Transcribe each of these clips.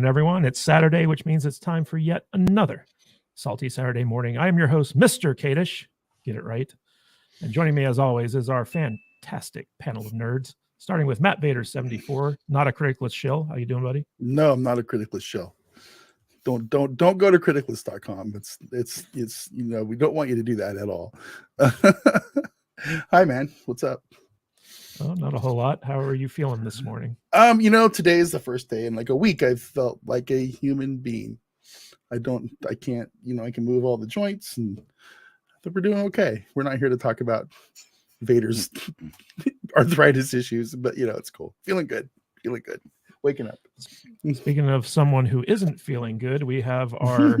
morning, everyone. It's Saturday, which means it's time for yet another Salty Saturday morning. I am your host, Mr. Kadish. Get it right. And joining me, as always, is our fantastic panel of nerds, starting with Matt Vader, 74. Not a criticalist shill. How you doing, buddy? No, I'm not a criticalist shill. Don't go to criticalist.com. It's we don't want you to do that at all. Hi, man. What's up? Oh, not a whole lot. How are you feeling this morning? Today is the first day in like a week I've felt like a human being. I can move all the joints, and I think we're doing okay. We're not here to talk about Vader's arthritis issues, but it's cool. Feeling good. Waking up. Speaking of someone who isn't feeling good, we have our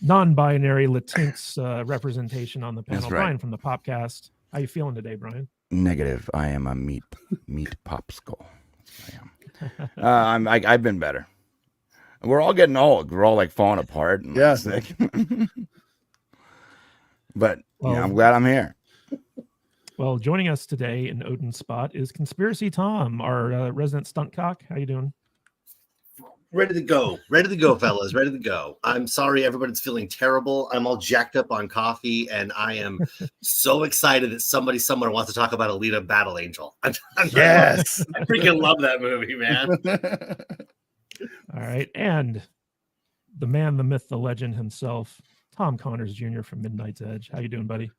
non-binary Latinx representation on the panel. Right. Brian from the Popcast. How you feeling today, Brian? Negative. I am a meat popsicle. I am. I've been better. We're all getting old. We're all like falling apart and yeah. sick. But I'm glad I'm here. Well, joining us today in Odin's spot is Conspiracy Tom, our resident stunt cock. How you doing? Ready to go, fellas. Ready to go. I'm sorry everybody's feeling terrible. I'm all jacked up on coffee, and I am so excited that somebody somewhere wants to talk about Alita Battle Angel. Yes. I freaking love that movie, man. All right. And the man, the myth, the legend himself, Tom Connors Jr. from Midnight's Edge. How you doing, buddy?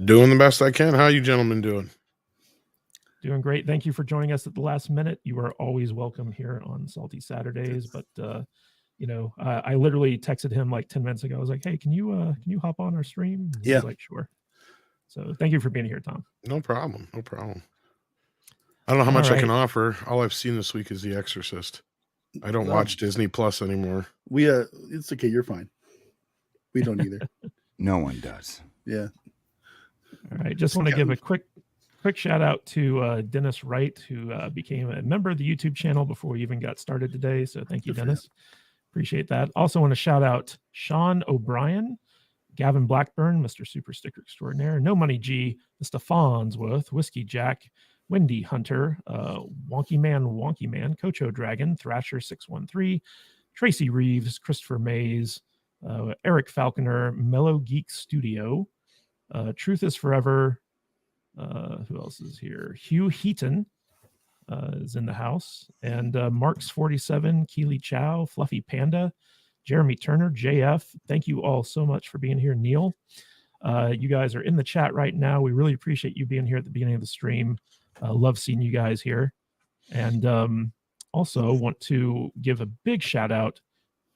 Doing the best I can. How you gentlemen doing? Doing great. Thank you for joining us at the last minute. You are always welcome here on Salty Saturdays. But I literally texted him like 10 minutes ago. I was like, "Hey, can you hop on our stream?" And he was like, "Sure." So thank you for being here, Tom. No problem. I don't know how much I can offer. All I've seen this week is The Exorcist. I don't watch Disney Plus anymore. It's okay. You're fine. We don't either. No one does. Yeah. All right. Just want to give a quick shout out to Dennis Wright, who became a member of the YouTube channel before we even got started today. So thank you, Dennis. Appreciate that. Also want to shout out Sean O'Brien, Gavin Blackburn, Mr. Super Sticker Extraordinaire, No Money G, Mr. Farnsworth, Whiskey Jack, Wendy Hunter, Wonky Man, Cocho Dragon, Thrasher 613, Tracy Reeves, Christopher Mays, Eric Falconer, Mellow Geek Studio, Truth is Forever. Who else is here? Hugh Heaton is in the house, and Marks 47, Keely Chow, Fluffy Panda, Jeremy Turner, JF. Thank you all so much for being here. Neil, you guys are in the chat right now. We really appreciate you being here at the beginning of the stream. Love seeing you guys here, and also want to give a big shout out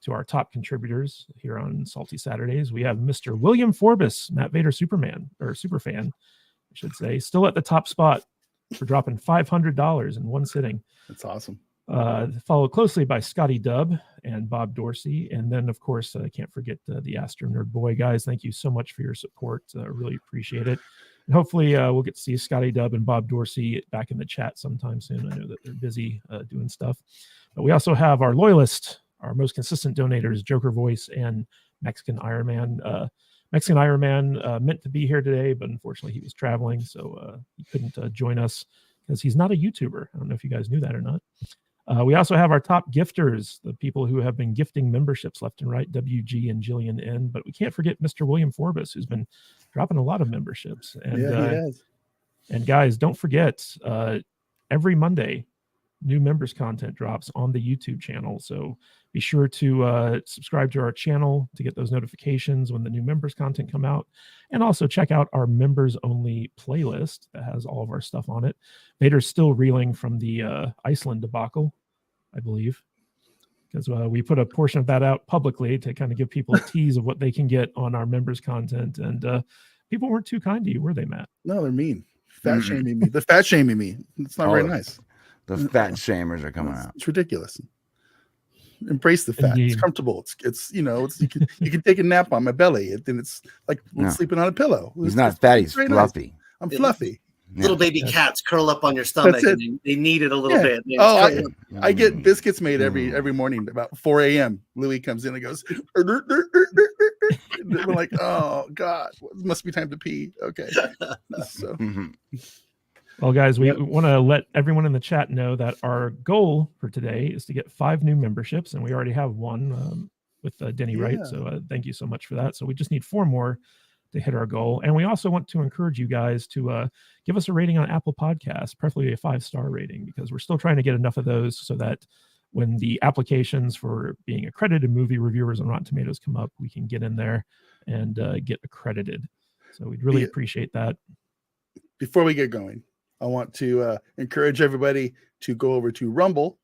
to our top contributors here on Salty Saturdays. We have Mr. William Forbus, Matt Vader superfan, I should say, still at the top spot for dropping $500 in one sitting. That's awesome. Followed closely by Scotty Dub and Bob Dorsey. And then, of course, I can't forget the AstroNerdBoy guys. Thank you so much for your support. Really appreciate it. And hopefully we'll get to see Scotty Dub and Bob Dorsey back in the chat sometime soon. I know that they're busy doing stuff. But we also have our loyalist, our most consistent donators, Joker Voice and Mexican Iron Man. Mexican Iron Man meant to be here today, but unfortunately he was traveling, so he couldn't join us because he's not a YouTuber. I don't know if you guys knew that or not. We also have our top gifters, the people who have been gifting memberships left and right, WG and Jillian N. But we can't forget Mr. William Forbus, who's been dropping a lot of memberships. And, he has. And guys, don't forget, every Monday, new members content drops on the YouTube channel. So be sure to subscribe to our channel to get those notifications when the new members content come out. And also check out our members only playlist that has all of our stuff on it. Vader's still reeling from the Iceland debacle, I believe, because we put a portion of that out publicly to kind of give people a tease of what they can get on our members content. And people weren't too kind to you, were they, Matt? No, they're mean. Fat shaming me. They're fat shaming me. It's not very nice. The fat shamers are coming out. It's ridiculous. Embrace the fat. Indeed. It's comfortable. It's you can take a nap on my belly. Then it's like sleeping on a pillow. He's not fat. He's fluffy. Nice. I'm fluffy. Little baby cats curl up on your stomach, and they need it a little bit. I get biscuits made every morning about 4 a.m. Louis comes in and goes, and we're like, oh God, it must be time to pee. Okay. So Well, guys, we Yep. want to let everyone in the chat know that our goal for today is to get 5 new memberships, and we already have one with Denny Wright. Yeah. So thank you so much for that. So we just need 4 more to hit our goal. And we also want to encourage you guys to give us a rating on Apple Podcasts, preferably a 5-star rating, because we're still trying to get enough of those so that when the applications for being accredited movie reviewers on Rotten Tomatoes come up, we can get in there and get accredited. So we'd really appreciate that. Before we get going, I want to encourage everybody to go over to Rumble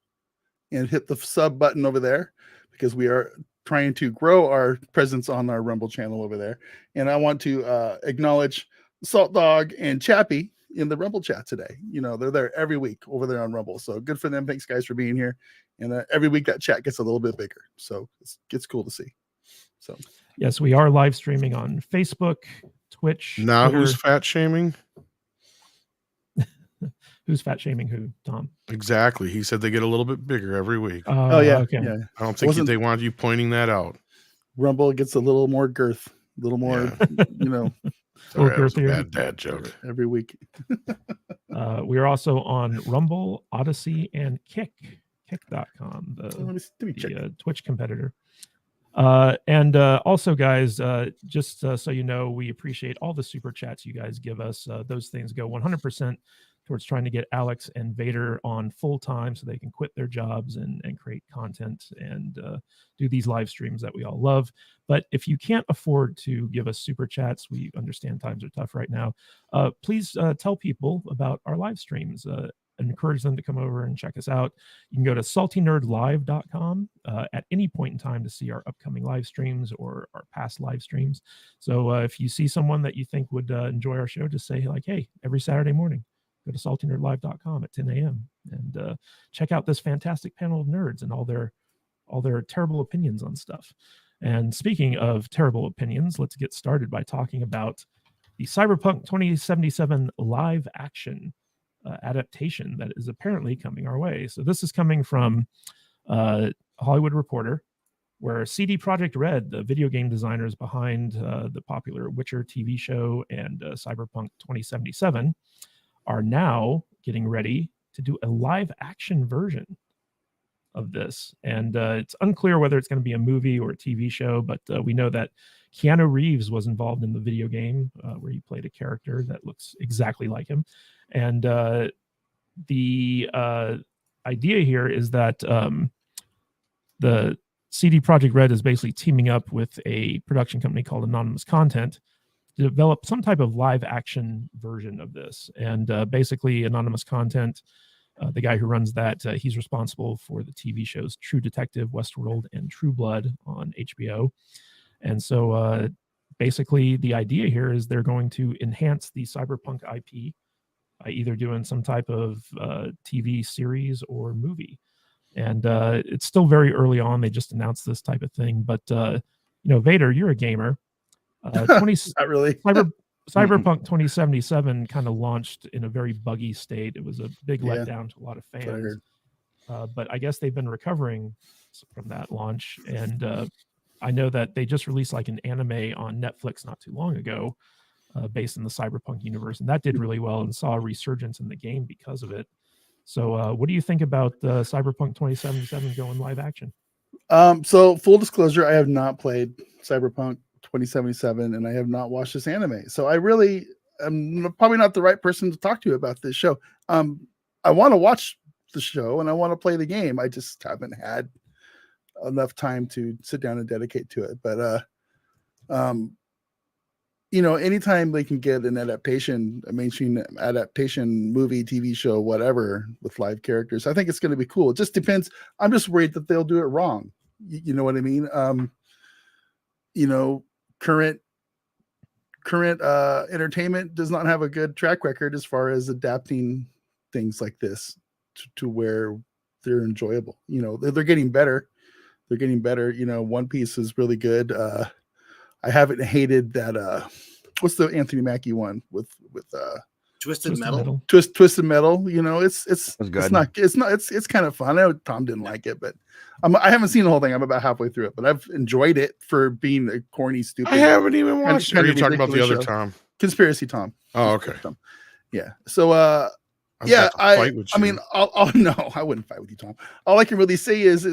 and hit the sub button over there, because we are trying to grow our presence on our Rumble channel over there. And I want to acknowledge Salt Dog and Chappie in the Rumble chat today. You know, they're there every week over there on Rumble. So good for them. Thanks, guys, for being here. And every week that chat gets a little bit bigger. So it's cool to see. So yes, we are live streaming on Facebook, Twitch. Now Twitter. who's fat shaming? Who's fat shaming who, Tom? Exactly. He said they get a little bit bigger every week. oh yeah, Okay. yeah. I don't think they want you pointing that out. Rumble gets a little more girth, a little more, you know, Little Sorry, that was a girthier. bad dad joke. every week. We are also on Rumble, Odyssey, and Kick.com, Let me check. the Twitch competitor. And also, guys, just so you know, we appreciate all the super chats you guys give us. Those things go 100% towards trying to get Alex and Vader on full time so they can quit their jobs and create content and do these live streams that we all love. But if you can't afford to give us super chats, we understand times are tough right now. Please tell people about our live streams. Encourage them to come over and check us out. You can go to saltynerdlive.com at any point in time to see our upcoming live streams or our past live streams. So if you see someone that you think would enjoy our show, just say like, hey, every Saturday morning, go to saltynerdlive.com at 10 a.m. and check out this fantastic panel of nerds and all their terrible opinions on stuff. And speaking of terrible opinions, let's get started by talking about the Cyberpunk 2077 live action adaptation that is apparently coming our way. So this is coming from Hollywood Reporter, where CD Projekt Red, the video game designers behind the popular Witcher TV show and Cyberpunk 2077, are now getting ready to do a live action version of this. And it's unclear whether it's going to be a movie or a TV show, but we know that Keanu Reeves was involved in the video game where he played a character that looks exactly like him. And the idea here is that the CD Projekt Red is basically teaming up with a production company called Anonymous Content to develop some type of live action version of this. And basically Anonymous Content, the guy who runs that, he's responsible for the TV shows True Detective, Westworld, and True Blood on HBO. And so basically the idea here is they're going to enhance the Cyberpunk IP by either doing some type of TV series or movie. And it's still very early on. They just announced this type of thing. But, you know, Vader, you're a gamer. Not really. Cyberpunk 2077 kind of launched in a very buggy state. It was a big letdown to a lot of fans. But I guess they've been recovering from that launch. And I know that they just released like an anime on Netflix not too long ago based in the Cyberpunk universe. And that did really well and saw a resurgence in the game because of it. So what do you think about Cyberpunk 2077 going live action? So full disclosure, I have not played Cyberpunk 2077 and I have not watched this anime. So I really am probably not the right person to talk to about this show. I want to watch the show and I want to play the game. I just haven't had enough time to sit down and dedicate to it. But you know, anytime they can get an adaptation, a mainstream adaptation, movie, TV show, whatever, with live characters, I think it's going to be cool. It just depends. I'm just worried that they'll do it wrong. You know what I mean? You know, current entertainment does not have a good track record as far as adapting things like this to where they're enjoyable. You know, they're getting better. They're getting better. You know, One Piece is really good. I haven't hated that. What's the Anthony Mackie one with Twisted Metal? Twisted Metal? You know, it's good. It's kind of fun. I know Tom didn't like it, but I haven't seen the whole thing. I'm about halfway through it, but I've enjoyed it for being a corny, stupid. I haven't even watched it. Are you talking about the other show. Tom? Conspiracy Tom? Oh, okay. Tom. Yeah. So I've Yeah, got to fight with I you. mean, no, I wouldn't fight with you, Tom. All I can really say is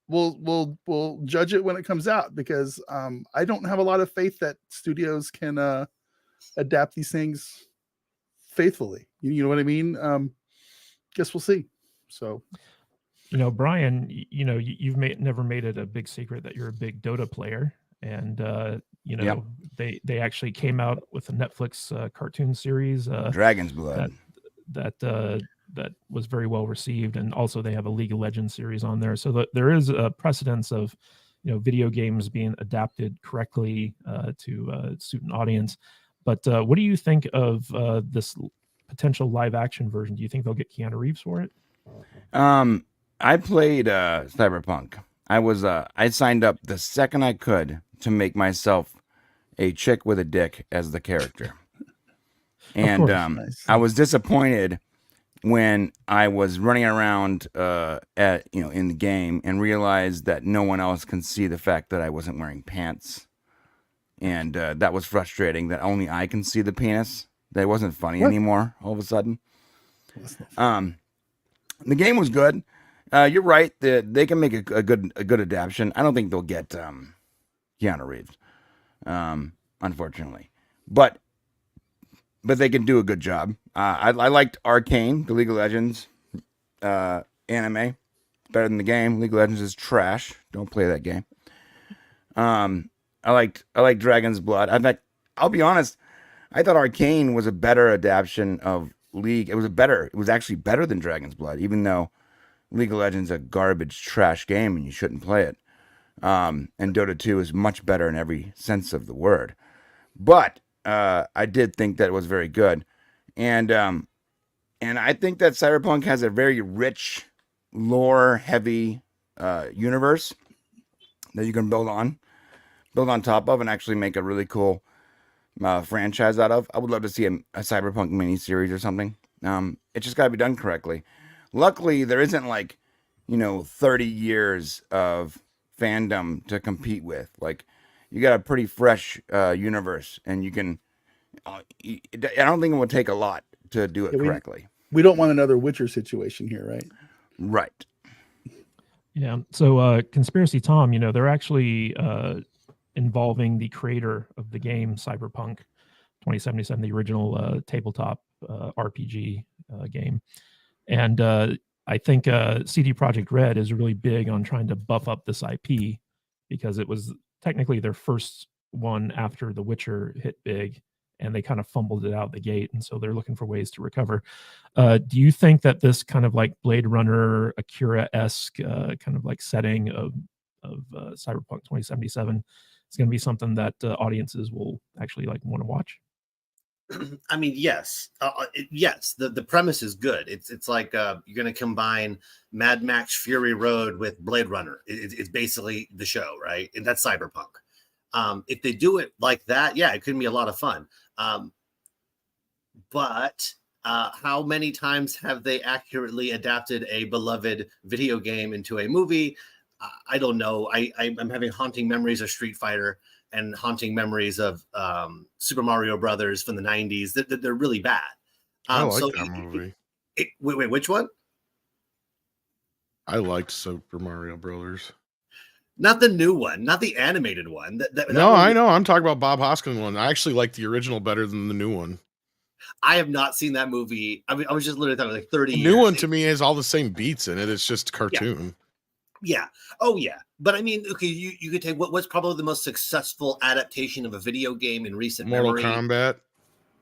we'll judge it when it comes out, because I don't have a lot of faith that studios can adapt these things faithfully. You know what I mean? Guess we'll see. So, Brian, you've never made it a big secret that you're a big Dota player, and Yep. they actually came out with a Netflix cartoon series Dragon's Blood. that was very well received, and also they have a League of Legends series on there. So there is a precedence of video games being adapted correctly to suit an audience. But what do you think of this potential live action version? Do you think they'll get Keanu Reeves for it? I played Cyberpunk. I signed up the second I could to make myself a chick with a dick as the character. And Nice. I was disappointed when I was running around in the game and realized that no one else can see the fact that I wasn't wearing pants. And that was frustrating, that only I can see the penis. That it wasn't funny anymore all of a sudden. The game was good. You're right. They can make a good adaptation. I don't think they'll get Keanu Reeves, unfortunately. But they can do a good job. I liked Arcane, the League of Legends anime. Better than the game. League of Legends is trash. Don't play that game. I liked Dragon's Blood. I'll be honest. I thought Arcane was a better adaptation of League. It was actually better than Dragon's Blood, even though League of Legends is a garbage trash game and you shouldn't play it. And Dota 2 is much better in every sense of the word. But I did think that it was very good. And I think that Cyberpunk has a very rich, lore-heavy universe that you can build on top of and actually make a really cool franchise out of. I would love to see a Cyberpunk miniseries or something. It just got to be done correctly. Luckily, there isn't 30 years of fandom to compete with. You got a pretty fresh universe, and you can. I don't think it would take a lot to do it correctly. We don't want another Witcher situation here, right? Right. Yeah. So, Conspiracy Tom, they're actually involving the creator of the game Cyberpunk 2077, the original tabletop RPG game. And I think CD Projekt Red is really big on trying to buff up this IP, because it was technically their first one after The Witcher hit big, and they kind of fumbled it out the gate. And so they're looking for ways to recover. Do you think that this kind of like Blade Runner, Akira-esque kind of like setting of Cyberpunk 2077 is going to be something that audiences will actually want to watch? I mean, yes, yes. The premise is good. It's like you're going to combine Mad Max Fury Road with Blade Runner. It's basically the show, right? And that's Cyberpunk. If they do it like that, yeah, it could be a lot of fun. But how many times have they accurately adapted a beloved video game into a movie? I don't know. I'm having haunting memories of Street Fighter and haunting memories of Super Mario Brothers from the 90s. They're really bad. I like that movie. Wait, which one? I liked Super Mario Brothers. Not the new one, not the animated one. No, I know. I'm talking about Bob Hoskins one. I actually like the original better than the new one. I have not seen that movie. I mean, I was just literally talking 30 years. The new one to me has all the same beats in it. It's just cartoon. Yeah. Oh, yeah. But I mean, okay, you could take what's probably the most successful adaptation of a video game in recent memory. Mortal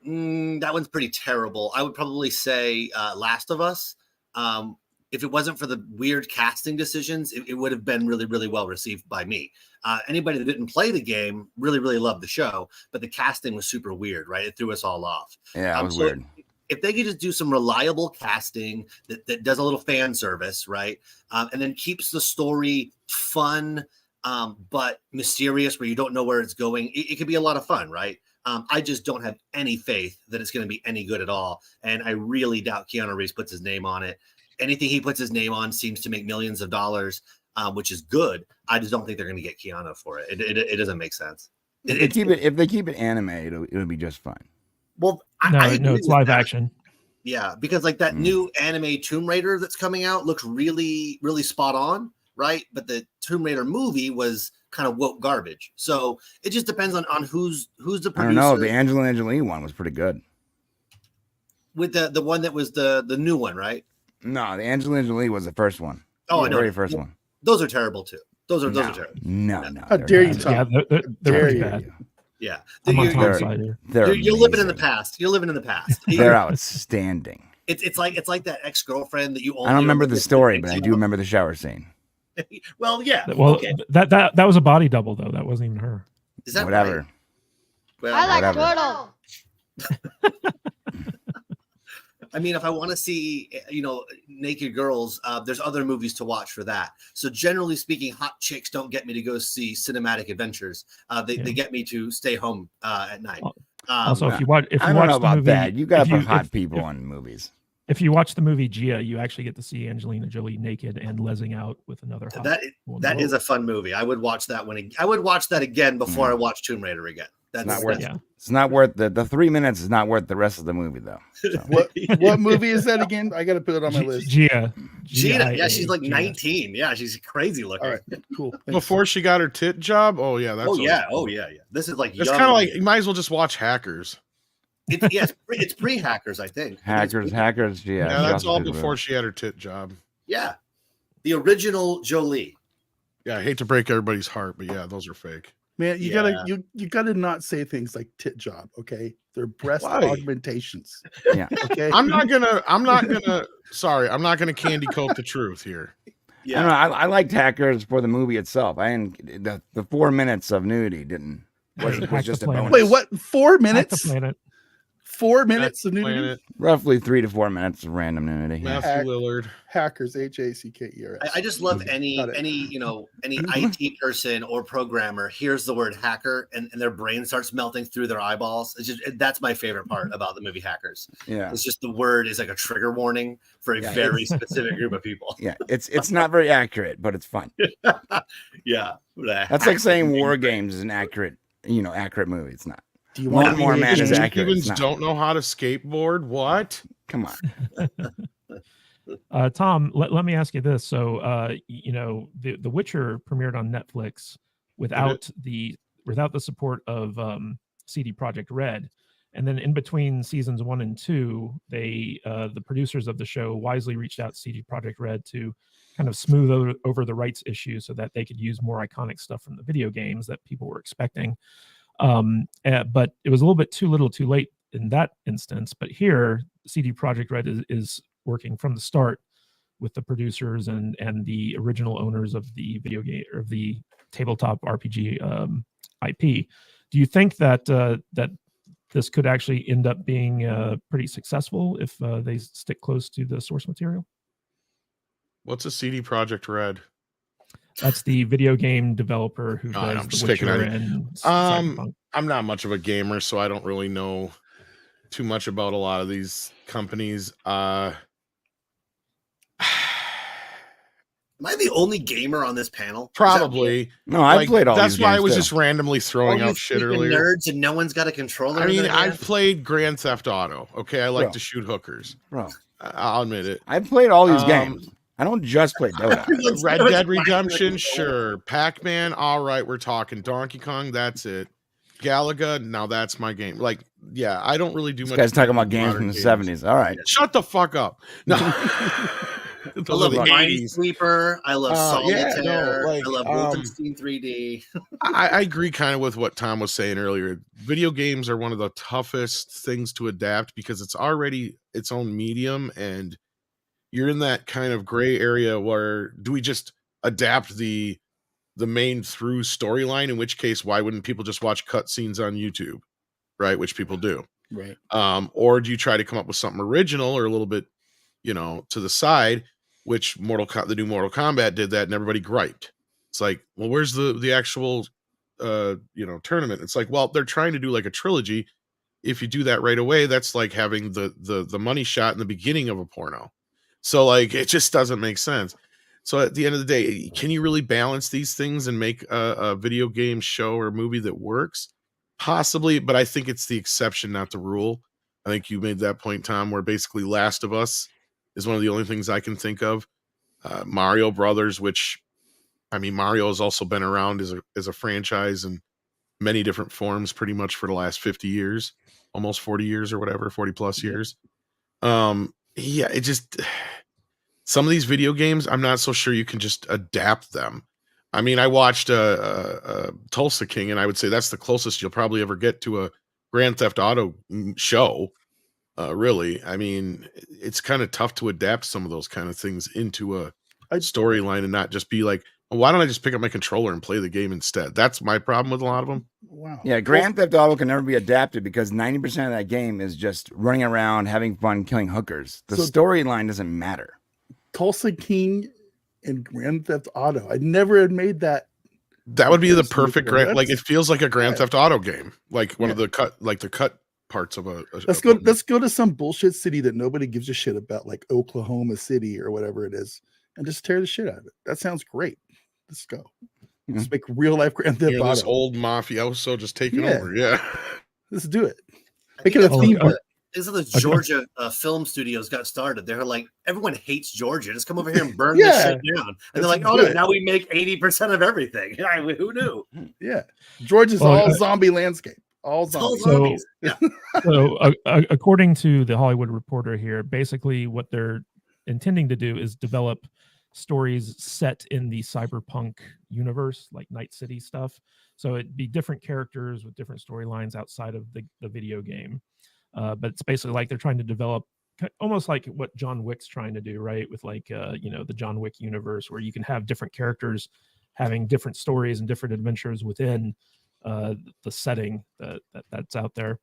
Kombat. That one's pretty terrible. I would probably say Last of Us. If it wasn't for the weird casting decisions, it would have been really, really well received by me. Anybody that didn't play the game really, really loved the show, but the casting was super weird, right? It threw us all off. Yeah, it was weird. If they could just do some reliable casting that does a little fan service, right? And then keeps the story fun, but mysterious, where you don't know where it's going, it could be a lot of fun, right? I just don't have any faith that it's going to be any good at all. And I really doubt Keanu Reeves puts his name on it. Anything he puts his name on seems to make millions of dollars, which is good. I just don't think they're going to get Keanu for it. It doesn't make sense. If they keep it animated, it'll be just fine. Well, no, it's live action. Yeah, because like that new anime Tomb Raider that's coming out looks really, really spot on, right? But the Tomb Raider movie was kind of woke garbage. So it just depends on who's the producer. I don't know. The Angelina Jolie one was pretty good. With the one that was the new one, right? No, the Angelina Jolie was the first one. Oh, the I know. very first one. Those are terrible too. Those are terrible. No. How they're dare you, bad. Tom? Yeah, they're pretty Dare bad. Yeah, I'm on You're- Tom's side here. you're living in the amazing. past. You're living in the past. They're outstanding. It's like that ex-girlfriend that you only I don't remember the story, but I do remember. remember the shower scene. Well, yeah. Well, okay. that was a body double though. That wasn't even her. Is that Whatever. right? Well, I like whatever. turtle. I mean, if I want to see, naked girls, there's other movies to watch for that. So generally speaking, hot chicks don't get me to go see cinematic adventures. They get me to stay home at night. Also, if you watch, I don't know the about movie, that. You got to if put hot if- people in movies. If you watch the movie Gia, you actually get to see Angelina Jolie naked and lezzing out with another hot woman. That is a fun movie. I would watch that one. I would watch that again before I watch Tomb Raider again. That's Not worth. yeah. It's not worth the 3 minutes. Is not worth the rest of the movie though. So. What movie is that again? I got to put it on my list. Gia. Gina, yeah, she's like Gia. 19. Yeah, she's crazy looking. All right, cool. Thanks. Before she got her tit job. Oh yeah, that's. Oh yeah. This is like It's young. kind of like you might as well just watch Hackers. It's pre-hackers, I think. Hackers. Yeah. Yeah, she that's also all did before she had her tit job. Yeah, the original Jolie. Yeah, I hate to break everybody's heart, but yeah, those are fake. Man, you Yeah. you gotta not say things like tit job, okay? They're breast Why? augmentations. Yeah. Okay. I'm not gonna candy coat the truth here. I don't know. I liked Hackers for the movie itself. I didn't. The 4 minutes of nudity was Hack just the a planet. bonus. Wait, what? 4 Hack the minutes? planet. 4 minutes of That's nudity? Planet, Roughly 3 to 4 minutes of random nudity. Yeah. Matthew Lillard. Hackers, Hackers. I just love any Got it. any IT person or programmer hears the word hacker and their brain starts melting through their eyeballs. That's my favorite part about the movie Hackers. Yeah. It's just the word is like a trigger warning for a Yeah. very specific group of people. Yeah. It's not very accurate, but it's fun. Yeah. That's like saying War Games is an accurate movie. It's not. Do you One want more me to man is change- accurate. It's Cubans not. don't know how to skateboard. What? Come on. Tom, let me ask you this. So, the Witcher premiered on Netflix without the support of CD Projekt Red, and then in between seasons 1 and 2, they the producers of the show wisely reached out to CD Projekt Red to kind of smooth over the rights issue so that they could use more iconic stuff from the video games that people were expecting. But it was a little bit too little, too late in that instance. But here, CD Projekt Red is working from the start with the producers and the original owners of the video game or the tabletop RPG IP. Do you think that that this could actually end up being pretty successful if they stick close to the source material? What's a CD Project Red? That's the video game developer who I'm does just The picking Witcher at it. and Cyberpunk. I'm not much of a gamer, so I don't really know too much about a lot of these companies. Am I the only gamer on this panel? Probably. No, I've Like, played all that's these why I games was too. just randomly throwing out shit earlier. Nerds and no one's got a controller. I in mean, their I've hand? played Grand Theft Auto. Okay, I like Bro. to shoot hookers. Bro, I'll admit it. I've played all these Um, games. I don't just play Dota. Red Dead Redemption, sure. Pac-Man, all right, we're talking. Donkey Kong, that's it. Galaga, now that's my game. Like, yeah, I don't really do This much. guy's talking about games modern from the 70s. All right. Shut the fuck up. No. I Those love are the 80s. Minesweeper. I love Yeah, Solitaire. no, like, I love Wolfenstein 3D. I agree kind of with what Tom was saying earlier. Video games are one of the toughest things to adapt because it's already its own medium, and you're in that kind of gray area where do we just adapt the main through storyline, in which case why wouldn't people just watch cutscenes on YouTube, right? Which people do. Right. Or do you try to come up with something original or a little bit, to the side, which the new Mortal Kombat did that, and everybody griped. It's like, well, where's the actual tournament? It's like, well, they're trying to do like a trilogy. If you do that right away, that's like having the money shot in the beginning of a porno. So like, it just doesn't make sense. So at the end of the day, can you really balance these things and make a video game show or movie that works? Possibly, but I think it's the exception, not the rule. I think you made that point, Tom, where basically Last of Us is one of the only things I can think of. Mario Brothers, which, I mean, Mario has also been around as a franchise in many different forms pretty much for the last 50 years, almost 40 years or whatever, 40 plus years. Yeah, it just, some of these video games, I'm not so sure you can just adapt them. I mean, I watched Tulsa King, and I would say that's the closest you'll probably ever get to a Grand Theft Auto show. Really, I mean, it's kind of tough to adapt some of those kind of things into a storyline and not just be like, well, why don't I just pick up my controller and play the game instead? That's my problem with a lot of them. Wow. Yeah, Grand Theft Auto can never be adapted because 90% of that game is just running around, having fun, killing hookers. The storyline doesn't matter. Tulsa King and Grand Theft Auto. I never had made that. That would be the perfect before. like it feels like a Grand Theft Auto game, like one of the cut parts of a. Let's go to some bullshit city that nobody gives a shit about, like Oklahoma City or whatever it is, and just tear the shit out of it. That sounds great. Let's go. Let's make real life Grand Theft Auto. This old mafioso just taking over. Yeah, let's do it. Make it a theme park. This is the Georgia film studios got started. They're like, everyone hates Georgia. Just come over here and burn this shit down. And they're like, oh, no, now we make 80% of everything. Who knew? Yeah. Georgia's all zombie landscape. All zombies. So according to the Hollywood Reporter here, basically what they're intending to do is develop stories set in the cyberpunk universe, like Night City stuff. So it'd be different characters with different storylines outside of the video game. But it's basically like they're trying to develop almost like what John Wick's trying to do, right? With like, the John Wick universe, where you can have different characters having different stories and different adventures within the setting that's out there.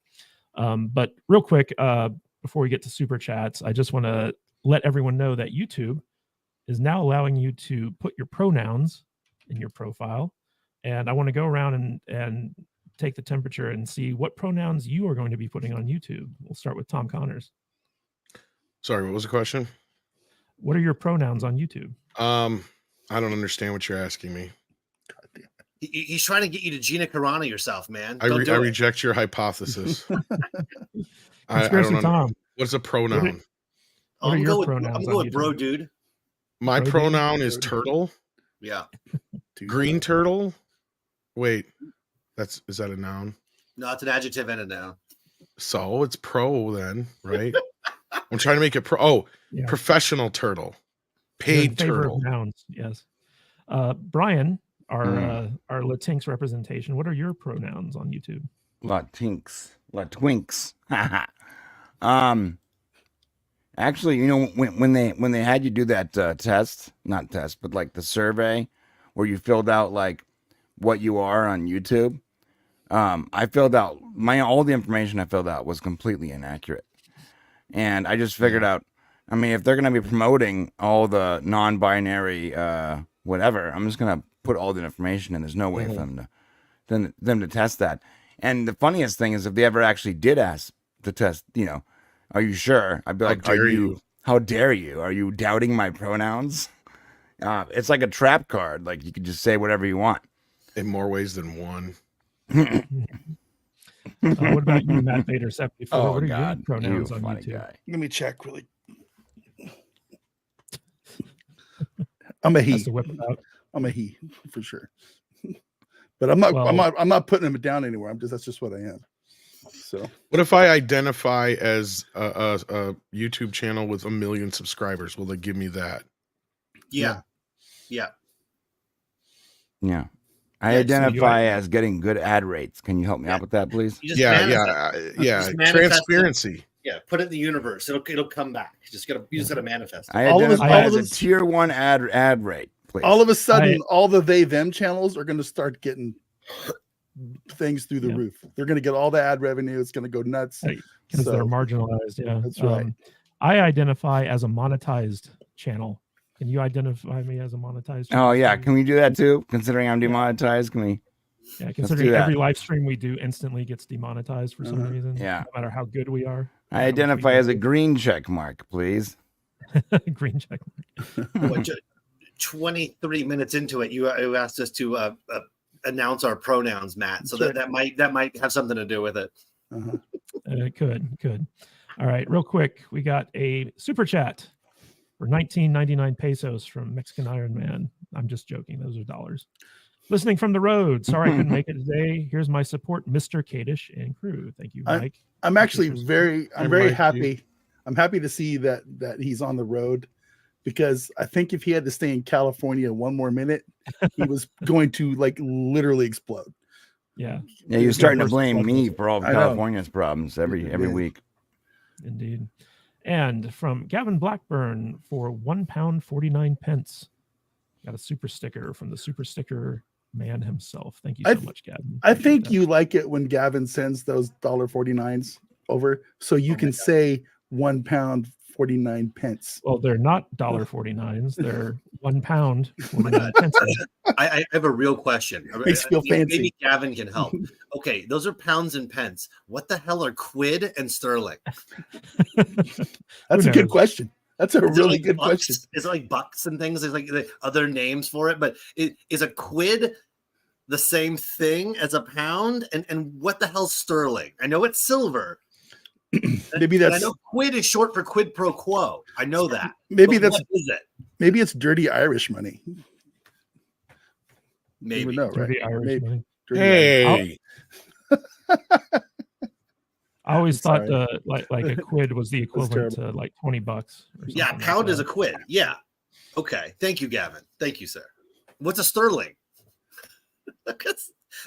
But real quick, before we get to super chats, I just want to let everyone know that YouTube is now allowing you to put your pronouns in your profile. And I want to go around and take the temperature and see what pronouns you are going to be putting on YouTube. We'll start with Tom Connors. Sorry, what was the question? What are your pronouns on YouTube? I don't understand what you're asking me. He's trying to get you to Gina Carano yourself, man. I reject your hypothesis. Tom. What's a pronoun? What are your pronouns? I'm going with bro, dude. My pronoun is turtle. Yeah. Green turtle. Wait, is that a noun? No, it's an adjective and a noun. So it's pro then, right? I'm trying to make it pro. Oh, yeah. Professional turtle. Paid turtle. Nouns, yes. Brian, our Latinx representation. What are your pronouns on YouTube? Latinx. Actually, when they had you do that not test, but like the survey where you filled out like what you are on YouTube, I filled out all the information I filled out was completely inaccurate. And I just figured out, I mean, if they're going to be promoting all the non-binary whatever, I'm just going to put all the information in. There's no way for them to test that. And the funniest thing is if they ever actually did ask to test, are you sure? I'd be like, how dare you? Are you doubting my pronouns? It's like a trap card. Like you can just say whatever you want. In more ways than one. What about you, Matt Bader 74? Oh, what are God. your pronouns on funny YouTube? Guy. Let me check really. I'm a he. Has to whip it out. I'm a he for sure. But I'm not putting him down anywhere. That's just what I am. So what if I identify as a YouTube channel with 1 million subscribers? Will they give me that? Yeah. I identify as getting good ad rates. Can you help me out with that, please? Yeah. Transparency. Yeah, put it in the universe. It'll come back. You just gotta manifest it. I identify as a tier 1 ad rate, please. All of a sudden, all the they them channels are going to start getting things through the roof. They're going to get all the ad revenue. It's going to go nuts because they're marginalized. Yeah, that's right. I identify as a monetized channel. Can you identify me as a monetized channel? Oh yeah, can we do that too? Considering I'm demonetized, can we? Yeah, considering every live stream we do instantly gets demonetized for some reason. Yeah, no matter how good we are. I identify as a green check mark, please. Green check mark. 23 minutes into it, you asked us to announce our pronouns, Matt. So that might have something to do with it. It could. All right, real quick, we got a super chat for 19.99 pesos from Mexican Iron Man. I'm just joking; those are dollars. Listening from the road. Sorry I couldn't make it today. Here's my support, Mr. Kadish and crew. Thank you, Mike. I'm actually very Mike, happy. I'm happy to see that he's on the road, because I think if he had to stay in California one more minute, he was going to like literally explode. Yeah. Yeah, you're starting to blame me for all of California's problems every week. Indeed. And from Gavin Blackburn for £1.49. Got a super sticker from the super sticker man himself. Thank you so much, Gavin. I think you like it when Gavin sends those $1.49s over, so you can say £1.49. Well, they're not $1.49s. They're £1.49. I have a real question. Makes you feel fancy. Maybe Gavin can help. Okay, those are pounds and pence. What the hell are quid and sterling? That's a good question. That's a really good bucks? question. Is it like bucks and things? There's like the other names for it, but is a quid the same thing as a pound? And what the hell's sterling? I know it's silver. Maybe that's. I know quid is short for quid pro quo. I know that. Maybe but that's. What is it? Maybe it's dirty Irish money. Maybe. You would know, right? Dirty Irish Maybe. money. Dirty Hey, I always thought sorry. like a quid was the equivalent to like $20. Or Yeah, something pound like is a quid. Yeah. Okay. Thank you, Gavin. Thank you, sir. What's a sterling? Look at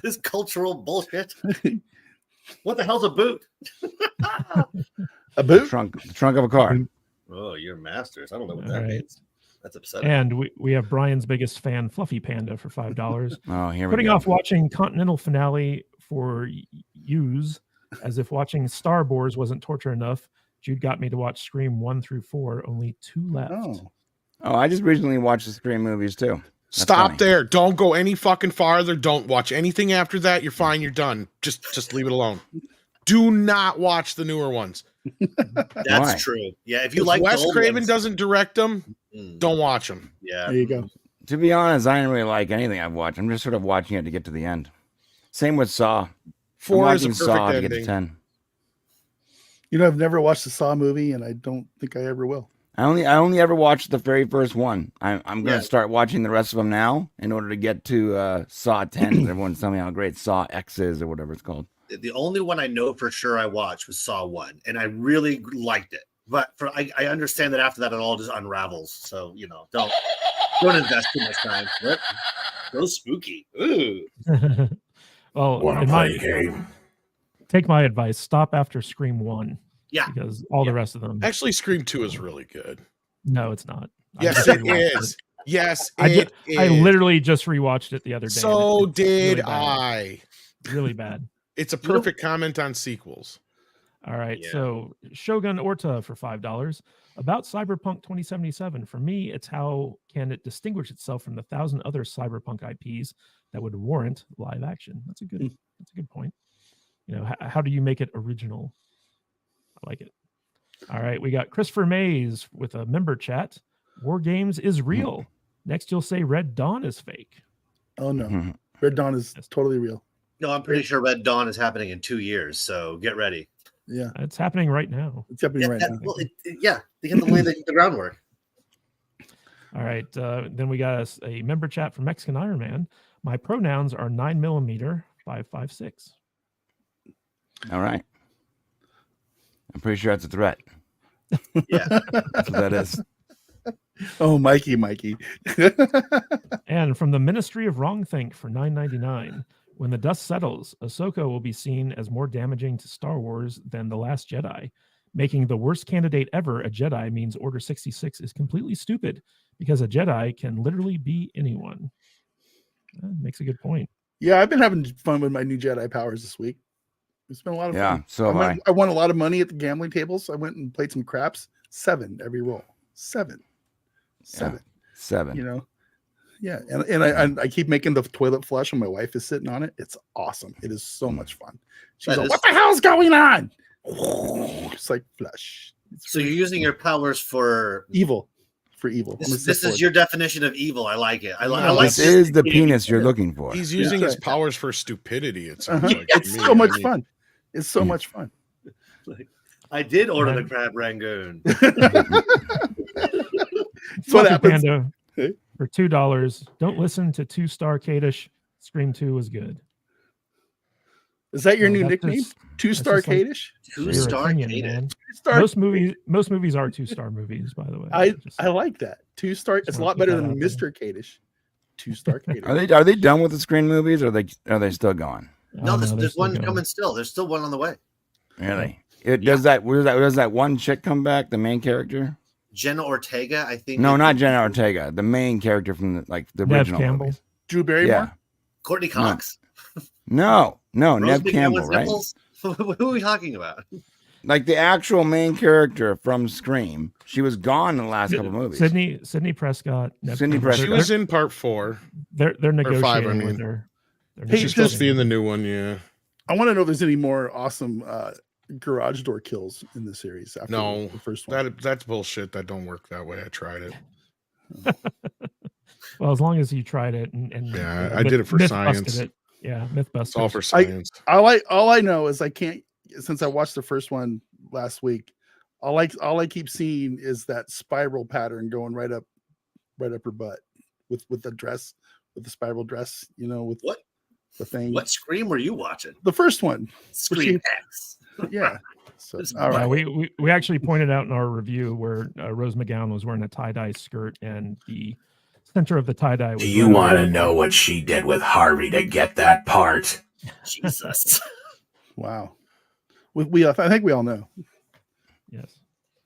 this cultural bullshit. What the hell's a boot? A boot? The trunk of a car. Oh, you're masters. I don't know what All that right. means. That's upsetting. And we have Brian's biggest fan, Fluffy Panda, for $5. Oh, here we Putting go. off watching Continental finale for use, as if watching Star Wars wasn't torture enough. Jude got me to watch Scream 1 through 4. Only 2 left. Oh, I just recently watched the Scream movies too. That's stop funny. there. Don't go any fucking farther. Don't watch anything after that. You're fine. You're done. Just leave it alone. Do not watch the newer ones. That's Why? true. Yeah, if you If like the Wes old Craven ones, doesn't direct them, don't watch them. Yeah. There you go. To be honest, I didn't really like anything I've watched. I'm just sort of watching it to get to the end. Same with Saw. 4 I'm is a watching perfect Saw to get to ending. 10. You know, I've never watched the Saw movie, and I don't think I ever will. I only ever watched the very first one. I'm going to Yeah. start watching the rest of them now in order to get to Saw 10. Everyone's telling me how great Saw X is or whatever it's called. The only one I know for sure I watched was Saw 1, and I really liked it. But I understand that after that it all just unravels. So don't invest too much time. What? So spooky. Ooh. Well, take my advice. Stop after Scream 1. Yeah. Because all the rest of them. Actually, Scream 2 is really good. No, it's not. I Yes, just it rewatched is. Yes, I it is. literally just rewatched it the other day. So and it's did really bad. I. Really bad. It's a perfect comment on sequels. All right. Yeah. So Shogun Orta for $5. About Cyberpunk 2077. For me, it's how can it distinguish itself from the 1,000 other Cyberpunk IPs that would warrant live action? That's a good point. How do you make it original? I like it. All right. We got Christopher Mays with a member chat. War Games is real. Next, you'll say Red Dawn is fake. Oh, no. Red Dawn is totally real. No, I'm pretty sure Red Dawn is happening in 2 years, so get ready. Yeah. It's happening right now. It's happening right now. Well, they get to lay the groundwork. All right. Then we got a member chat from Mexican Iron Man. My pronouns are 9mm 5.56. All right. I'm pretty sure that's a threat. Yeah. That's what that is. Oh, Mikey. And from the Ministry of Wrongthink for $9.99. When the dust settles, Ahsoka will be seen as more damaging to Star Wars than The Last Jedi. Making the worst candidate ever a Jedi means Order 66 is completely stupid because a Jedi can literally be anyone. Makes a good point. Yeah, I've been having fun with my new Jedi powers this week. It's been a lot of Yeah, fun. so have I. I won a lot of money at the gambling tables. I went and played some craps. 7 every roll. 7. Yeah, 7. Yeah, and I keep making the toilet flush when my wife is sitting on it. It's awesome. It is so much fun. She's like, "What the hell's going on?" It's like flush. So you're using your powers for evil. For evil. This is your definition of evil. I like it. I like. This is the penis you're looking for. He's using his powers for stupidity. It sounds like it's to me. so much fun. It's so much fun. I did order the And- crab rangoon. That's what Fluffy happens. Panda Hey? for $2. Don't listen to 2-star Kadish. Scream 2 was good. Is that your Well, new that's nickname? just- 2-star just like- Kadish? Your 2-star opinion, Kadish. man. Star. Most movies are 2-star movies, by the way. I like that. 2-star. It's a wanna lot put better that than out there. Mr. Kadish. 2-star Kadish. Are they done with the screen movies, or are they still going? No, they're there's still one going. coming still. There's still one on the way. Really? Does that one chick come back? The main character? Jenna Ortega, I think. No, not Jenna Ortega. The main character from the Neve original Campbell. movies. Drew Barrymore? Yeah. Courtney Cox. No, Rose Neve Campbell, McGowan's right? nipples? Who are we talking about? Like the actual main character from Scream. She was gone in the last couple movies. Sydney Prescott. Neve Sydney Campbell. Prescott. She was in part 4. They're negotiating five, I with mean. her. Hey, She's supposed to be in the new one, yeah. I want to know if there's any more awesome garage door kills in the series after No, the first one. that's bullshit. That don't work that way. I tried it. Well, as long as you tried it and Yeah, I did it for myth science. busted it. Yeah, myth It's busted. all for science. All I know is I can't, since I watched the first one last week, all I keep seeing is that spiral pattern going right up her butt with the dress, with the spiral dress, with What? the thing. What Scream were you watching? The first one. Scream X. Yeah. So It's- all Yeah, right. we actually pointed out in our review where Rose McGowan was wearing a tie-dye skirt and the center of the tie-dye was Do you want to know what she did with Harvey to get that part? Jesus. Wow. I think we all know. Yes.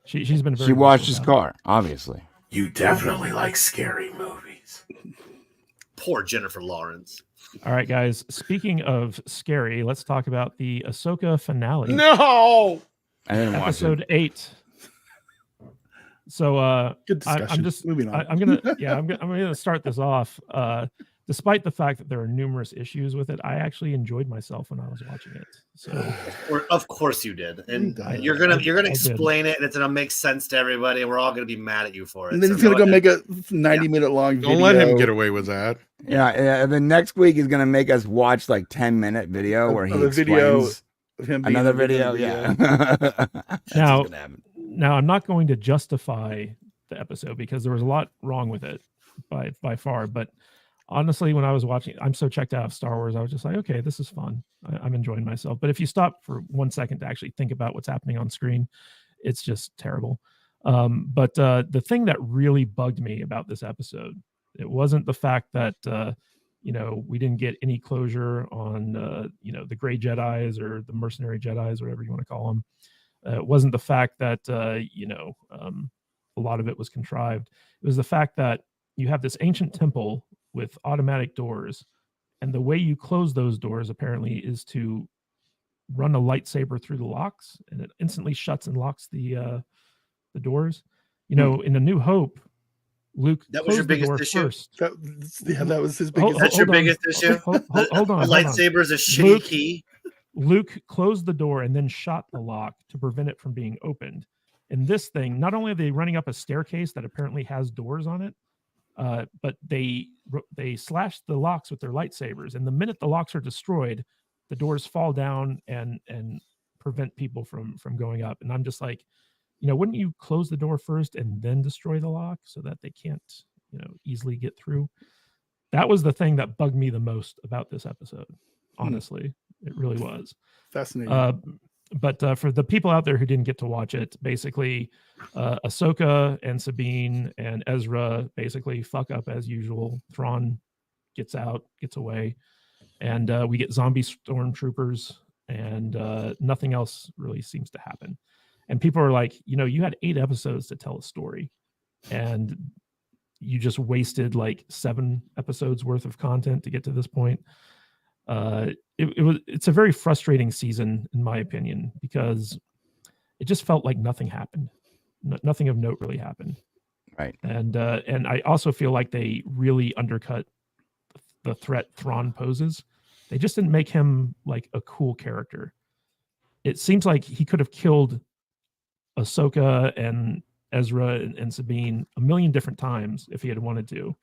She's been very She washed vocal his about car, obviously. You definitely like scary movies. Poor Jennifer Lawrence. it. All right, guys. Speaking of scary, let's talk about the Ahsoka finale. No. I didn't watch it. Episode 8. So Good discussion. I'm just moving on. I'm gonna start this off. Despite the fact that there are numerous issues with it, I actually enjoyed myself when I was watching it. So Of course you did. And I- you're gonna I did. explain it and it's gonna make sense to everybody and we're all gonna be mad at you for it. And then So he's gonna go go ahead. make a 90-minute long video. Don't let him get away with that. Yeah, the next week he's gonna make us watch like 10-minute video where he Of a video explains of him being another in the video. video. Yeah. That's Now- what's gonna happen. now I'm not going to justify the episode because there was a lot wrong with it by far. But honestly, when I was watching, I'm so checked out of Star Wars. I was just like, okay, this is fun. I'm enjoying myself. But if you stop for 1 second to actually think about what's happening on screen, it's just terrible. But the thing that really bugged me about this episode, it wasn't the fact that we didn't get any closure on the Gray Jedis or the Mercenary Jedis, whatever you want to call them. It wasn't the fact that a lot of it was contrived. It was the fact that you have this ancient temple with automatic doors, and the way you close those doors apparently is to run a lightsaber through the locks, and it instantly shuts and locks the doors. In A New Hope, Luke That was your closed the door biggest issue? first. That was his Hold- biggest. That's your hold on. biggest issue? Hold on. A lightsaber is a shitty Luke- key. Luke closed the door and then shot the lock to prevent it from being opened. In this thing, not only are they running up a staircase that apparently has doors on it, but they slash the locks with their lightsabers. And the minute the locks are destroyed, the doors fall down and prevent people from going up. And I'm just like, wouldn't you close the door first and then destroy the lock so that they can't, easily get through? That was the thing that bugged me the most about this episode. Honestly, it really was. Fascinating. But for the people out there who didn't get to watch it, basically, Ahsoka and Sabine and Ezra basically fuck up as usual. Thrawn gets away, and we get zombie stormtroopers, and nothing else really seems to happen. And people are like, you had 8 episodes to tell a story, and you just wasted like 7 episodes worth of content to get to this point. It's a very frustrating season in my opinion, because it just felt like nothing happened. Nothing of note really happened. Right. And I also feel like they really undercut the threat Thrawn poses. They just didn't make him like a cool character. It seems like he could have killed Ahsoka and Ezra and Sabine a million different times if he had wanted to.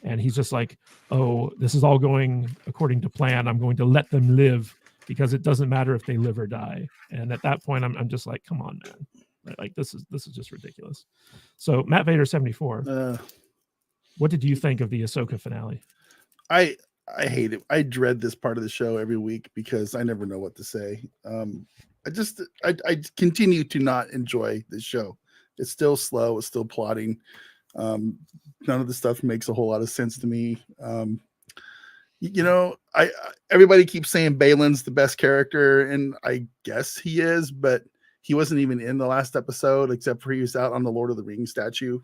And he's just like, oh, this is all going according to plan. I'm going to let them live because it doesn't matter if they live or die. And at that point, I'm just like, come on, man. Like this is just ridiculous. So Matt Vader 74, what did you think of the Ahsoka finale? I hate it. I dread this part of the show every week because I never know what to say. I continue to not enjoy this show. It's still slow. It's still plotting. None of the stuff makes a whole lot of sense to me. Everybody keeps saying Balin's the best character, and I guess he is, but he wasn't even in the last episode except for he was out on the Lord of the Rings statue.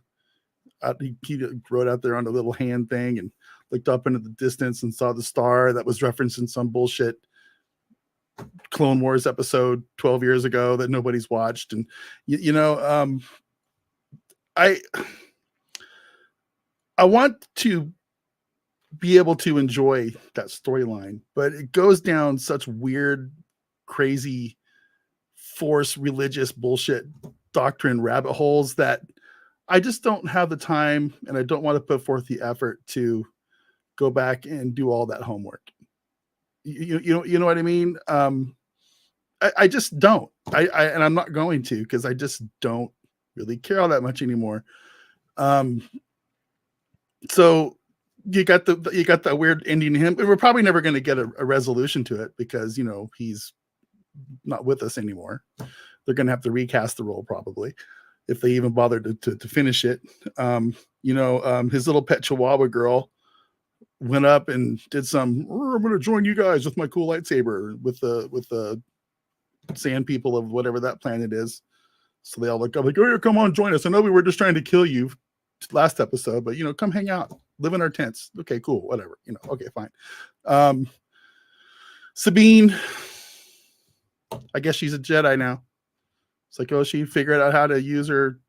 He rode out there on a little hand thing and looked up into the distance and saw the star that was referenced in some bullshit Clone Wars episode 12 years ago that nobody's watched. And I want to be able to enjoy that storyline, but it goes down such weird, crazy, force religious bullshit doctrine rabbit holes that I just don't have the time, and I don't want to put forth the effort to go back and do all that homework. You know what I mean? I just don't. And I'm not going to, because I just don't really care all that much anymore. So you got the weird ending to him. We're probably never going to get a resolution to it because he's not with us anymore. They're going to have to recast the role probably, if they even bothered to finish it. His little pet Chihuahua girl went up and did some, I'm going to join you guys with my cool lightsaber with the sand people of whatever that planet is. So they all look up like, oh, come on, join us. I know we were just trying to kill you last episode, but come hang out, live in our tents. Okay, cool, whatever. Okay, fine. Sabine, I guess she's a Jedi now. It's like, oh, she figured out how to use her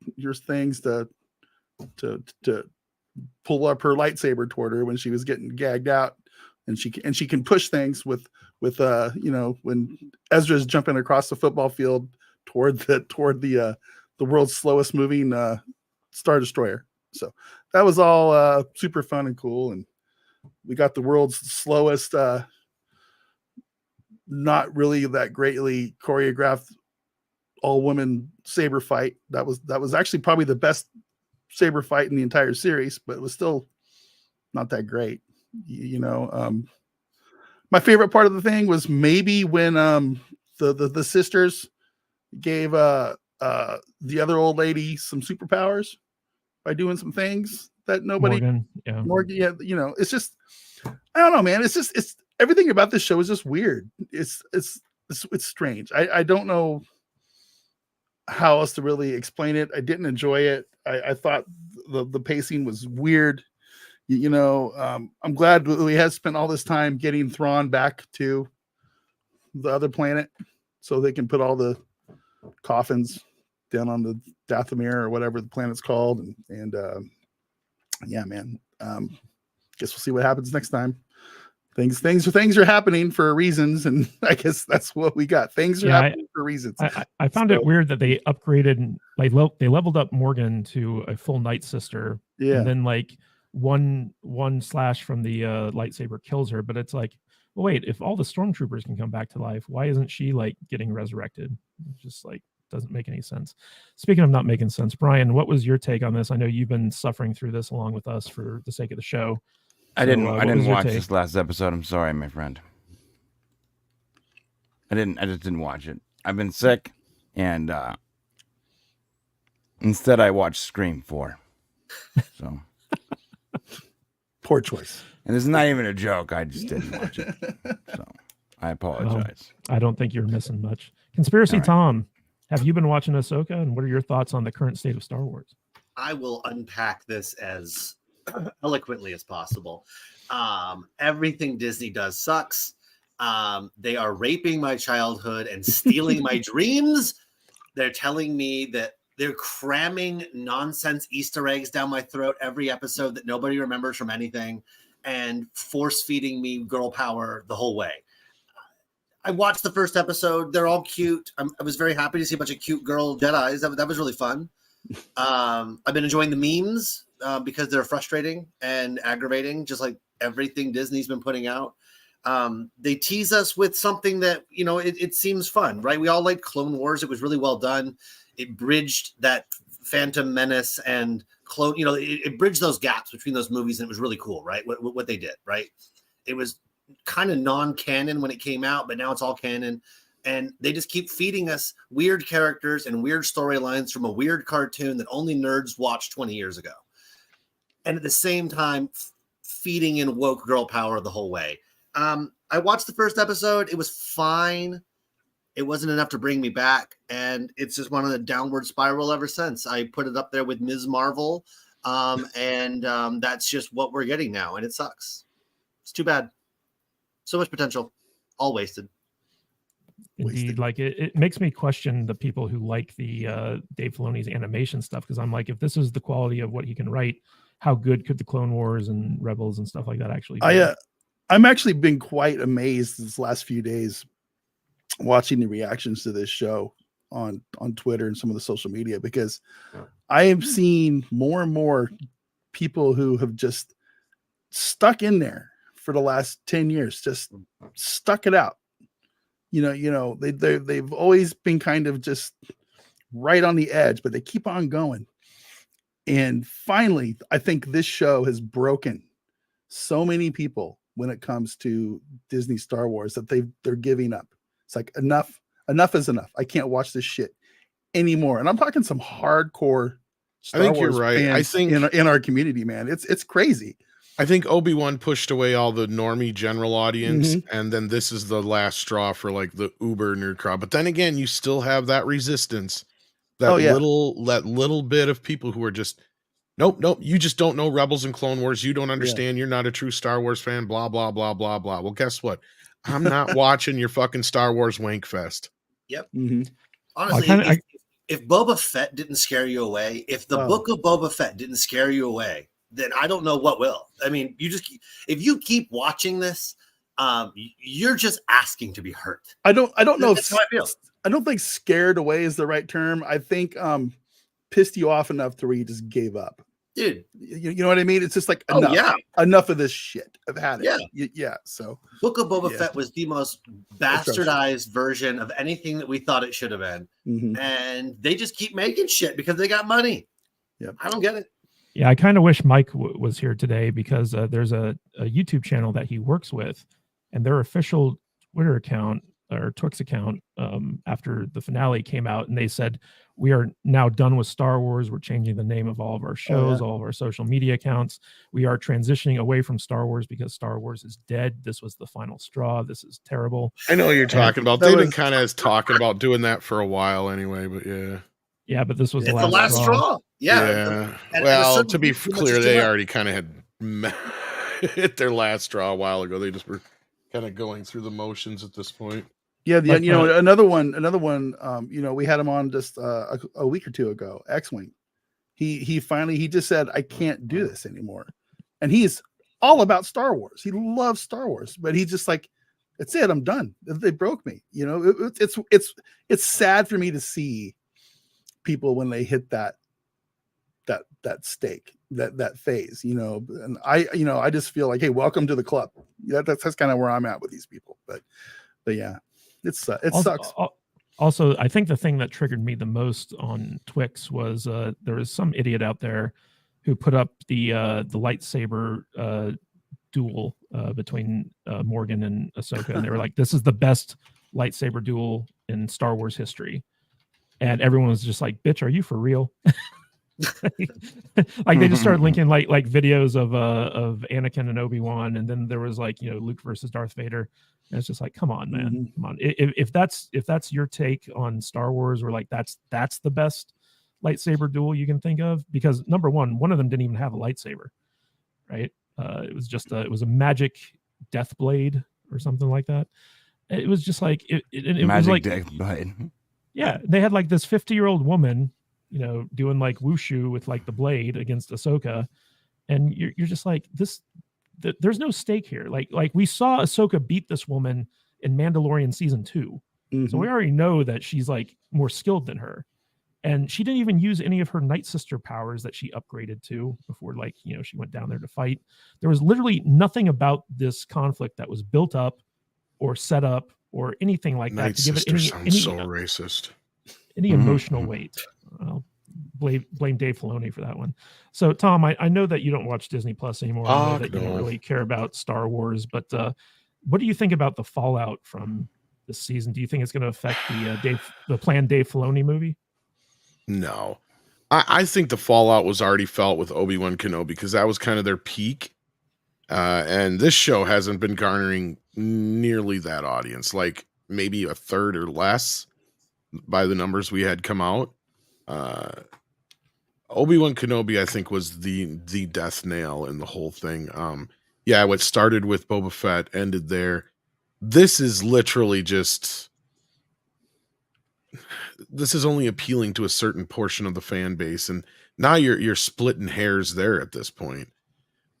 things to pull up her lightsaber toward her when she was getting gagged out, and she can push things with when Ezra's jumping across the football field toward the world's slowest moving Star Destroyer. So that was all super fun and cool, and we got the world's slowest, not really that greatly choreographed all-woman saber fight. That was actually probably the best saber fight in the entire series, but it was still not that great. My favorite part of the thing was maybe when the sisters gave the other old lady some superpowers by doing some things that nobody Morgan, it's just, I don't know, man. It's everything about this show is just weird. It's strange. I don't know how else to really explain it. I didn't enjoy it. I thought the pacing was weird. I'm glad we had spent all this time getting Thrawn back to the other planet so they can put all the coffins down on the Dathomir or whatever the planet's called. And yeah, man. Guess we'll see what happens next time. Things are happening for reasons, and I guess that's what we got. Things are happening for reasons. I found it weird that they upgraded, they leveled up Morgan to a full Night Sister. Yeah. And then one slash from the lightsaber kills her, but it's like, well, wait, if all the stormtroopers can come back to life, why isn't she getting resurrected? It's just doesn't make any sense. Speaking of not making sense, Brian, what was your take on this? I know you've been suffering through this along with us for the sake of the show. I didn't watch this last episode. I'm sorry, my friend. I just didn't watch it. I've been sick, and instead I watched Scream 4. So poor choice. And this is not even a joke. I just didn't watch it. So I apologize. Well, I don't think you're missing much. Conspiracy Tom, have you been watching Ahsoka, and what are your thoughts on the current state of Star Wars? I will unpack this as eloquently as possible. Everything Disney does sucks. They are raping my childhood and stealing my dreams. They're telling me that they're cramming nonsense Easter eggs down my throat every episode that nobody remembers from anything, and force feeding me girl power the whole way. I watched the first episode. They're all cute. I was very happy to see a bunch of cute girl Jedis. That was really fun. I've been enjoying the memes because they're frustrating and aggravating, just like everything Disney's been putting out. They tease us with something that, you know, it seems fun, right? We all liked Clone Wars. It was really well done. It bridged that Phantom Menace and Clone, you know, it bridged those gaps between those movies, and it was really cool, right? What they did, right? It was kind of non-canon when it came out, but now it's all canon. And they just keep feeding us weird characters and weird storylines from a weird cartoon that only nerds watched 20 years ago. And at the same time, feeding in woke girl power the whole way. I watched the first episode. It was fine. It wasn't enough to bring me back. And it's just one of the downward spiral ever since. I put it up there with Ms. Marvel. And that's just what we're getting now. And it sucks. It's too bad. So much potential. All wasted. Indeed, like it makes me question the people who like the Dave Filoni's animation stuff, because I'm like, if this is the quality of what he can write, how good could the Clone Wars and Rebels and stuff like that actually be? I'm actually been quite amazed this last few days watching the reactions to this show on Twitter and some of the social media, because I have seen more and more people who have just stuck in there for the last 10 years, just stuck it out. They've always been kind of just right on the edge, but they keep on going. And finally, I think this show has broken so many people when it comes to Disney Star Wars that they're giving up. It's like enough is enough. I can't watch this shit anymore. And I'm talking some hardcore Star Wars you're right. fans I think in our community, man, it's crazy. I think Obi-Wan pushed away all the normie general audience, and then this is the last straw for like the uber nerd crowd. But then again, you still have that resistance, that little bit of people who are just, nope, you just don't know Rebels and Clone Wars. You don't understand. You're not a true Star Wars fan. Blah blah blah blah blah. Well, guess what? I'm not watching your fucking Star Wars wank fest. Yep. Mm-hmm. Honestly, if Boba Fett didn't scare you away, if the book of Boba Fett didn't scare you away, then I don't know what will. I mean, if you keep watching this, you're just asking to be hurt. I don't know. That's how I feel. I don't think scared away is the right term. I think pissed you off enough to where you just gave up. Dude, you know what I mean? It's just like enough of this shit. I've had it. Yeah. So Book of Boba Fett was the most bastardized version of anything that we thought it should have been, and they just keep making shit because they got money. Yeah, I don't get it. Yeah, I kind of wish Mike was here today, because there's a YouTube channel that he works with, and their official Twitter account or Twix account after the finale came out, and they said, we are now done with Star Wars. We're changing the name of all of our shows, all of our social media accounts. We are transitioning away from Star Wars because Star Wars is dead. This was the final straw. This is terrible. I know what you're talking about. They've been kind of talking about doing that for a while anyway, but yeah, but this was the last straw. Yeah. Well, to be clear, they already kind of had hit their last straw a while ago. They just were kind of going through the motions at this point. Yeah, another one. We had him on just a week or two ago. X-Wing. He finally just said, I can't do this anymore, and he's all about Star Wars. He loves Star Wars, but he's just like, that's it. I'm done. They broke me. It's sad for me to see people when they hit that stake, that phase, and I just feel like, hey, welcome to the club. Yeah, that's kind of where I'm at with these people. But yeah, it sucks. Also, I think the thing that triggered me the most on Twix was there was some idiot out there who put up the lightsaber duel between Morgan and Ahsoka, and they were like, this is the best lightsaber duel in Star Wars history. And everyone was just like, bitch, are you for real? Like they just started linking like videos of Anakin and Obi-Wan, and then there was like, Luke versus Darth Vader. And it's just like, come on, man. Come on. If that's your take on Star Wars, or like that's the best lightsaber duel you can think of, because number one of them didn't even have a lightsaber, right? It was just it was a magic death blade or something like that. It was just like it was like death blade. Yeah, they had like this 50-year-old woman, doing like wushu with like the blade against Ahsoka, and you're just like, there's no stake here. Like we saw Ahsoka beat this woman in Mandalorian season 2, so we already know that she's like more skilled than her. And she didn't even use any of her Night Sister powers that she upgraded to before, like, she went down there to fight. There was literally nothing about this conflict that was built up or set up or anything like Night that to give it Sister any sounds so racist. any emotional weight. Well, blame Dave Filoni for that one. So, Tom, I know that you don't watch Disney Plus anymore. I know that you don't really care about Star Wars, but what do you think about the fallout from this season? Do you think it's going to affect the planned Dave Filoni movie? No. I think the fallout was already felt with Obi-Wan Kenobi because that was kind of their peak. And this show hasn't been garnering nearly that audience, like maybe a third or less by the numbers we had come out. Obi-Wan Kenobi, I think, was the death nail in the whole thing. Yeah, what started with Boba Fett ended there. This is literally just... This is only appealing to a certain portion of the fan base, and now you're splitting hairs there at this point.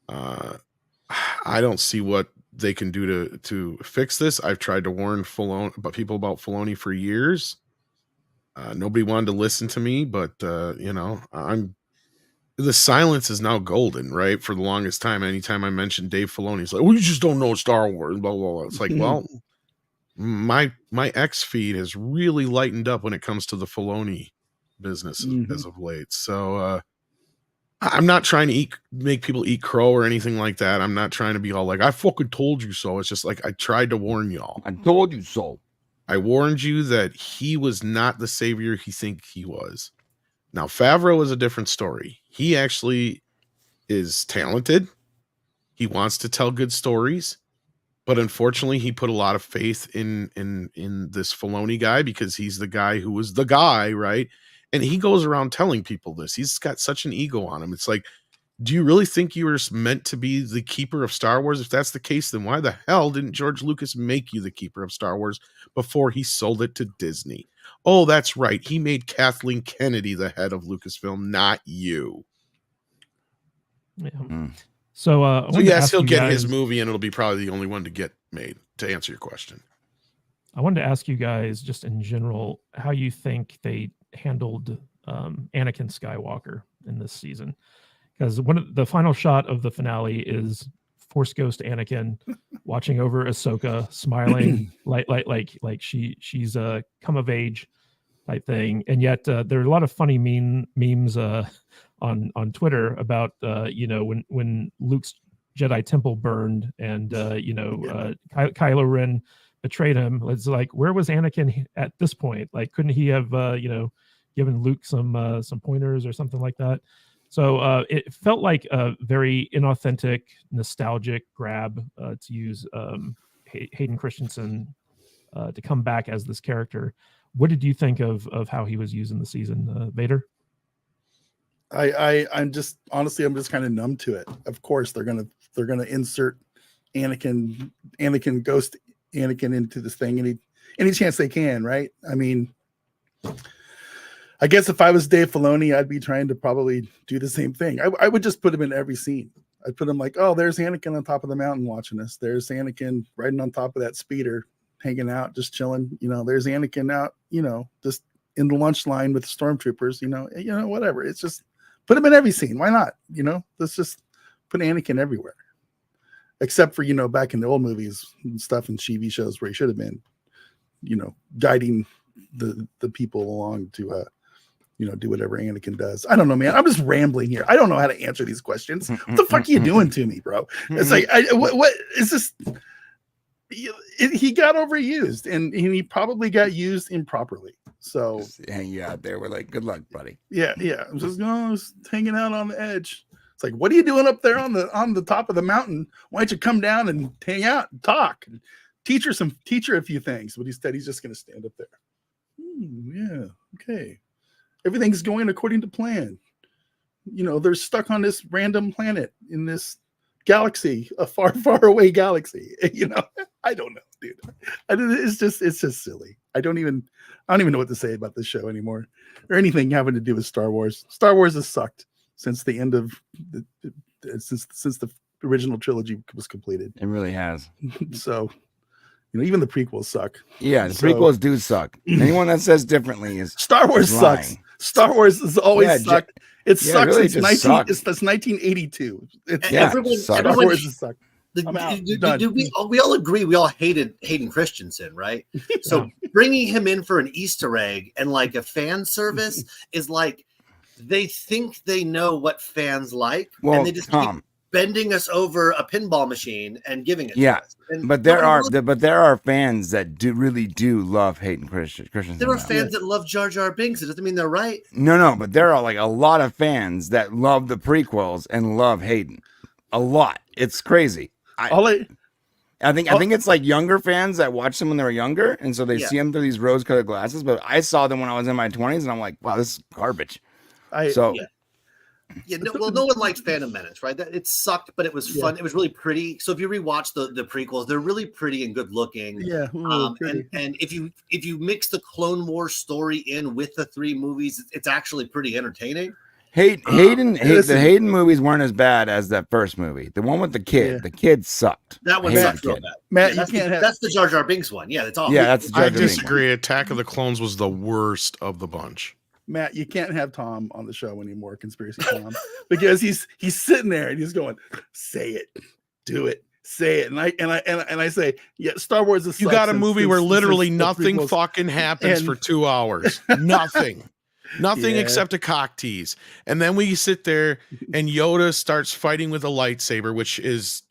I don't see what they can do to fix this. I've tried to warn people about Filoni for years. Nobody wanted to listen to me, but the silence is now golden, right? For the longest time, anytime I mention Dave Filoni, it's like, well, you just don't know Star Wars, blah, blah, blah. It's like, well, my X feed has really lightened up when it comes to the Filoni business as of late. So I'm not trying to make people eat crow or anything like that. I'm not trying to be all like, I fucking told you so. It's just like, I tried to warn y'all. I told you so. I warned you that he was not the savior he think he was. Now, Favreau is a different story. He actually is talented. He wants to tell good stories. But unfortunately, he put a lot of faith in this Filoni guy because he's the guy who was the guy, right? And he goes around telling people this. He's got such an ego on him. It's like, do you really think you were meant to be the keeper of Star Wars? If that's the case, then why the hell didn't George Lucas make you the keeper of Star Wars before he sold it to Disney? Oh, that's right. He made Kathleen Kennedy the head of Lucasfilm, not you. Yeah. So yes, he'll get his movie, and it'll be probably the only one to get made, to answer your question. I wanted to ask you guys, just in general, how you think they handled Anakin Skywalker in this season. Because the final shot of the finale is Force Ghost Anakin watching over Ahsoka, smiling like she's come of age type thing. And yet there are a lot of funny memes on Twitter about when Luke's Jedi temple burned and Kylo Ren betrayed him. It's like, where was Anakin at this point? Like, couldn't he have given Luke some pointers or something like that? So it felt like a very inauthentic, nostalgic grab to use Hayden Christensen to come back as this character. What did you think of how he was used in the season, Vader? I'm just kind of numb to it. Of course, they're gonna insert Anakin Ghost Anakin into this thing any chance they can, right? I mean, I guess if I was Dave Filoni, I'd be trying to probably do the same thing. I would just put him in every scene. I'd put him like, oh, there's Anakin on top of the mountain watching us. There's Anakin riding on top of that speeder, hanging out, just chilling. There's Anakin out, just in the lunch line with the stormtroopers. Whatever. It's just put him in every scene. Why not? Let's just put Anakin everywhere, except for back in the old movies and stuff and TV shows where he should have been, guiding the people along to do whatever Anakin does. I don't know, man. I'm just rambling here. I don't know how to answer these questions. What the fuck are you doing to me, bro? It's like, what is this? He got overused and he probably got used improperly. So just hang you out there. We're like, good luck, buddy. Yeah. I'm just hanging out on the edge. It's like, what are you doing up there on the top of the mountain? Why don't you come down and hang out and talk and teach her a few things? But instead, he's just going to stand up there. Yeah. Okay. Everything's going according to plan. They're stuck on this random planet in this galaxy, a far, far away galaxy. I don't know, dude. It's just silly. I don't even know what to say about this show anymore, or anything having to do with Star Wars. Star Wars has sucked since the end of since the original trilogy was completed. It really has. So, even the prequels suck. Yeah, the prequels do suck. Anyone that says differently is Star Wars lying. sucks. Star Wars has always Yeah, sucked. It sucks. really It's just sucked. It's 1982. It's Yeah, everyone, sucked. Star everyone Wars has sucked. I'm out. Done. we all agree we all hated Hayden Christensen, right? So bringing him in for an Easter egg and like a fan service is like they think they know what fans like, Well, and they just Tom, keep bending us over a pinball machine and giving it Yeah, to us. And but there are fans that really do love Hayden Christensen. there are now. fans that love Jar Jar Binks. It doesn't mean they're right. No, but there are like a lot of fans that love the prequels and love Hayden. A lot. It's crazy. I think it's like younger fans that watched them when they were younger, and so they see him through these rose-colored glasses. But I saw them when I was in my 20s, and I'm like, wow, this is garbage. No one liked Phantom Menace, right? It sucked, but it was fun. It was really pretty. So if you rewatch the prequels, they're really pretty and good looking. Yeah. And if you mix the Clone Wars story in with the 3 movies, it's actually pretty entertaining. The Hayden movies weren't as bad as that first movie. The one with the kid, the kid sucked. That one sucked real bad. Matt, that's the Jar Jar Binks one. Yeah, that's all. Yeah, that's the Jar I Jar Binks disagree. Attack of the Clones was the worst of the bunch. Matt, you can't have Tom on the show anymore, Conspiracy Tom, because he's sitting there and he's going, "Say it, do it, say it," and I say, "Yeah, Star Wars is." You got a movie where literally nothing fucking happens for 2 hours. Nothing except a cock tease. And then we sit there and Yoda starts fighting with a lightsaber, which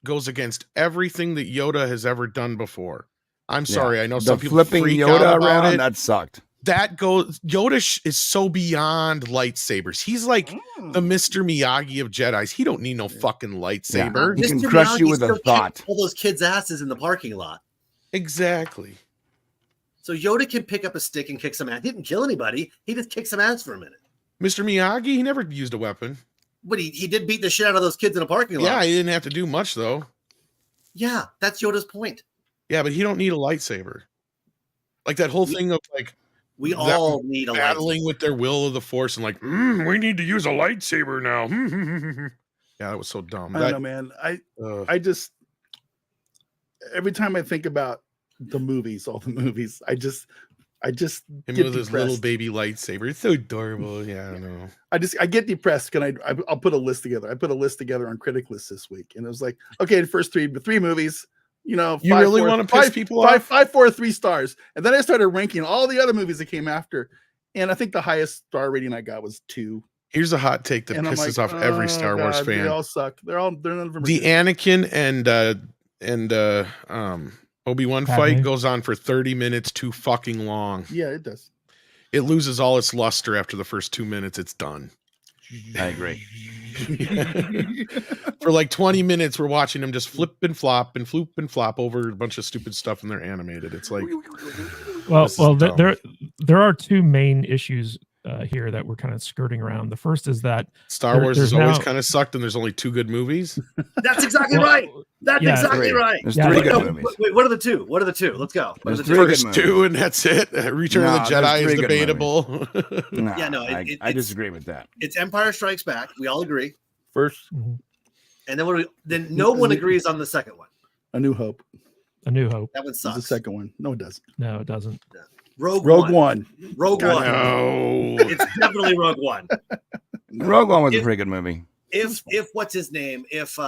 goes against everything that Yoda has ever done before. I'm sorry. I know some people flipping freak Yoda out about around, it. that sucked. Yoda is so beyond lightsabers. He's like the Mr. Miyagi of Jedis. He don't need no fucking lightsaber. He can crush you with a thought. All those kids' asses in the parking lot. Exactly. So Yoda can pick up a stick and kick some ass. He didn't kill anybody. He just kicked some ass for a minute. Mr. Miyagi, he never used a weapon. But he did beat the shit out of those kids in a parking lot. Yeah, he didn't have to do much though. Yeah, that's Yoda's point. Yeah, but he don't need a lightsaber. Like that whole thing of like we all need a battling with their will of the force and like, we need to use a lightsaber now. Yeah, that was so dumb. I don't know, man. I just every time I think about the movies, all the movies, I just him get with his little baby lightsaber. It's so adorable. Yeah, I don't know. I get depressed. I'll put a list together. I put a list together on Critic List this week, and it was like, okay, the first three movies, you really want to piss people off? 5, 4, 3 stars, and then I started ranking all the other movies that came after, and I think the highest star rating I got was 2. Here's a hot take that pisses off every Star Wars fan. They all suck. They're none of them. The Anakin and Obi-Wan fight goes on for 30 minutes too fucking long. Yeah, it does. It loses all its luster after the first 2 minutes. It's done. I agree. For like 20 minutes, we're watching them just flip and flop and floop and flop over a bunch of stupid stuff, and they're animated. It's like, there are 2 main issues here that we're kind of skirting around. The first is that Star Wars has always kind of sucked, and there's only 2 good movies. That's exactly right. That's exactly right. There's 3 good movies. Wait, what are the 2? What are the 2? Let's go. There's 3 first 2, and that's it. Return of the Jedi is debatable. I disagree with that. It's Empire Strikes Back. We all agree. First, and then no one agrees on the second one. A New Hope. A New Hope. That one sucks. The second one. No, it doesn't. No, it doesn't. Yeah. Rogue One. Rogue One. No. It's definitely Rogue One. Rogue One was a pretty good movie. If what's his name? If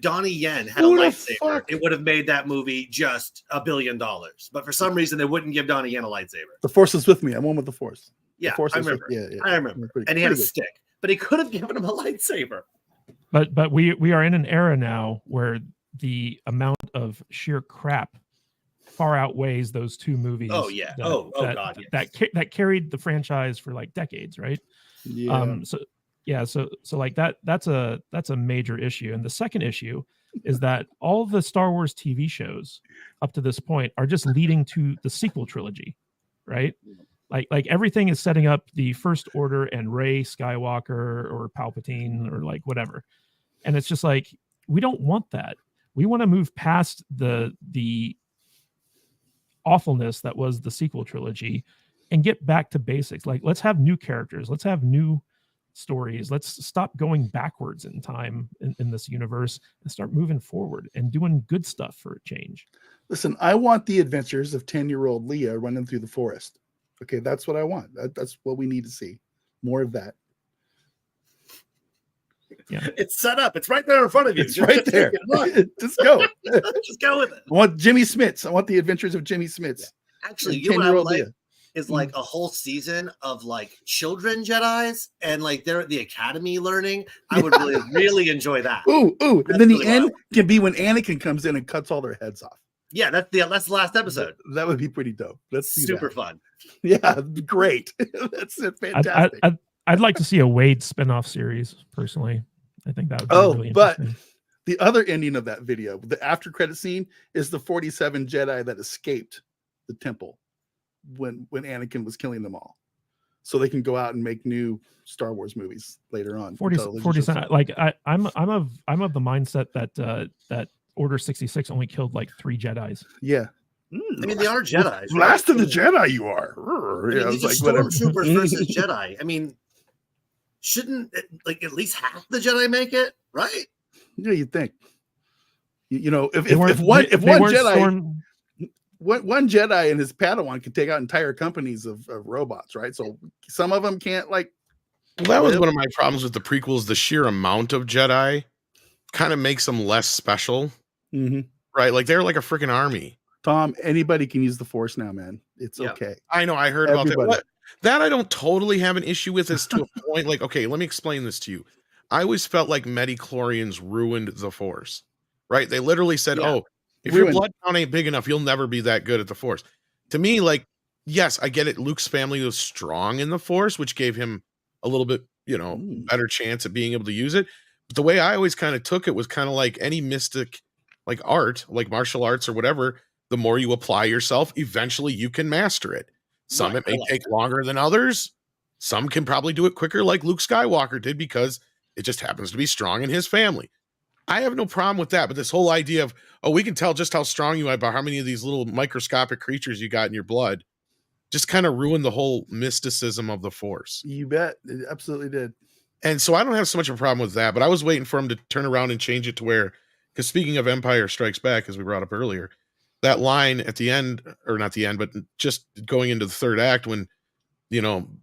Donnie Yen had a lightsaber, it would have made that movie just $1 billion. But for some reason, they wouldn't give Donnie Yen a lightsaber. The Force is with me. I'm one with the Force. Yeah, I remember. I remember. Pretty, and he had a stick, but he could have given him a lightsaber. But we are in an era now where the amount of sheer crap far outweighs those 2 movies. Oh yeah. God. Yes. That carried the franchise for like decades, right? Yeah. So like that's a major issue. And the second issue is that all the Star Wars TV shows up to this point are just leading to the sequel trilogy, right? Like everything is setting up the First Order and Rey Skywalker or Palpatine or like whatever. And it's just like, we don't want that. We want to move past the awfulness that was the sequel trilogy and get back to basics. Like, let's have new characters. Let's have new stories. Let's stop going backwards in time in this universe and start moving forward and doing good stuff for a change. Listen, I want the adventures of 10-year-old Leia running through the forest. Okay, that's what I want. That's what we need to see. More of that. Yeah. It's set up. It's right there in front of you. It's right there. take it, run. Just go. Just go with it. I want Jimmy Smits. I want the adventures of Jimmy Smits. Actually, And you know what I would 10-year-old like Leah. is like a whole season of like children Jedis and like they're at the academy learning. I would really enjoy that. Ooh. And That's then really the end wild. can be when Anakin comes in and cuts all their heads off. Yeah, that's the last episode. That would be pretty dope. Let's do Super that. fun. Yeah, great. That's it. Fantastic. I'd like to see a Wade spinoff series personally. I think that would be really but interesting. the other ending of that video, the after credit scene, is the 47 Jedi that escaped the temple when Anakin was killing them all, so they can go out and make new Star Wars movies later on. 47. Like I'm of the mindset that Order 66 only killed like 3 Jedis. Yeah. I mean, they are Jedi. Last of the Jedi, you are. I mean, Yeah, these it's are like whatever. stormtroopers versus Jedi. I mean, shouldn't like at least half the Jedi make it, right? Yeah, you think. You know, if They weren't- one they weren't Jedi, one Jedi and his Padawan can take out entire companies of robots, right? So some of them can't like. Well, that was one of my problems with the prequels. The sheer amount of Jedi kind of makes them less special, right? Like they're like a freaking army. Tom, anybody can use the Force now, man. It's okay. I know. I heard Everybody. about that. That I don't totally have an issue with is to a point. Like, okay, let me explain this to you. I always felt like midi-chlorians ruined the Force, right? They literally said, Yeah. oh, if Ruined. your blood count ain't big enough, you'll never be that good at the Force. To me, like, yes, I get it. Luke's family was strong in the Force, which gave him a little bit, better chance at being able to use it. But the way I always kind of took it was kind of like any mystic, like art, like martial arts or whatever, the more you apply yourself, eventually you can master it. Some Right, it may I like take that. longer than others. Some can probably do it quicker, like Luke Skywalker did, because it just happens to be strong in his family. I have no problem with that. But this whole idea of, oh, we can tell just how strong you are by how many of these little microscopic creatures you got in your blood, just kind of ruined the whole mysticism of the Force. You bet. It absolutely did. And so I don't have so much of a problem with that, but I was waiting for him to turn around and change it to where, because speaking of Empire Strikes Back, as we brought up earlier, that line at the end, or not the end, but just going into the third act when,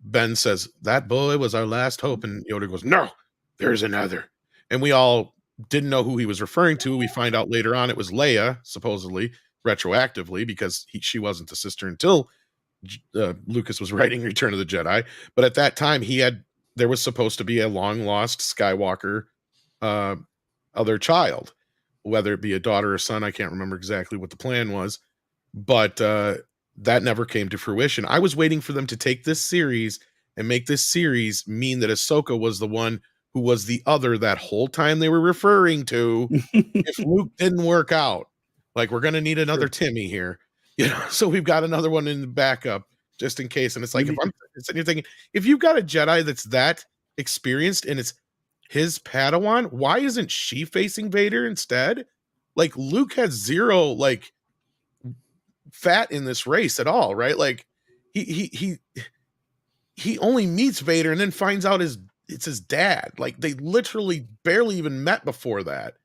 Ben says, that boy was our last hope. And Yoda goes, no, there's another. And we all didn't know who he was referring to. We find out later on it was Leia, supposedly, retroactively, because she wasn't the sister until Lucas was writing Return of the Jedi. But at that time, there was supposed to be a long lost Skywalker other child, whether it be a daughter or son. I can't remember exactly what the plan was, but that never came to fruition. I was waiting for them to take this series and make this series mean that Ahsoka was the one who was the other that whole time they were referring to. If Luke didn't work out, like, we're going to need another Timmy here, so we've got another one in the backup just in case. And it's like, if I'm sitting here thinking, if you've got a Jedi that's that experienced and it's his Padawan, why isn't she facing Vader instead? Like, Luke has zero like fat in this race at all, right? Like he only meets Vader and then finds out it's his dad. Like, they literally barely even met before that.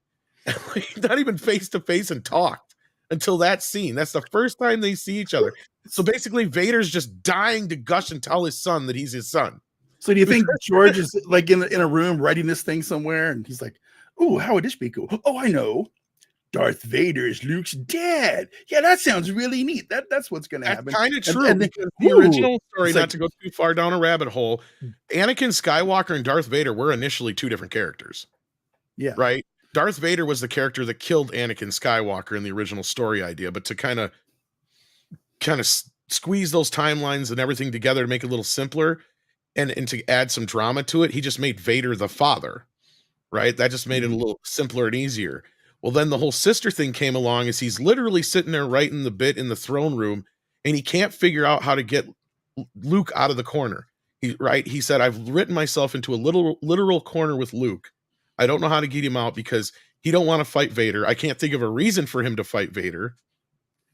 Not even face to face and talked until that scene. That's the first time they see each other. So basically Vader's just dying to gush and tell his son that he's his son. So do you think George is like in a room writing this thing somewhere, and he's like, "Oh, how would this be cool? Oh, I know. Darth Vader is Luke's dad. Yeah, that sounds really neat. That's what's going to happen." That's kind of true. And because the original story, it's not like- to go too far down a rabbit hole, Anakin Skywalker and Darth Vader were initially two different characters. Yeah. Right? Darth Vader was the character that killed Anakin Skywalker in the original story idea, but to kind of squeeze those timelines and everything together to make it a little simpler and to add some drama to it, he just made Vader the father, right? That just made it a little simpler and easier. Well, then the whole sister thing came along as he's literally sitting there writing the bit in the throne room, and he can't figure out how to get Luke out of the corner. He said, I've written myself into a literal corner with Luke. I don't know how to get him out because he don't want to fight Vader. I can't think of a reason for him to fight Vader.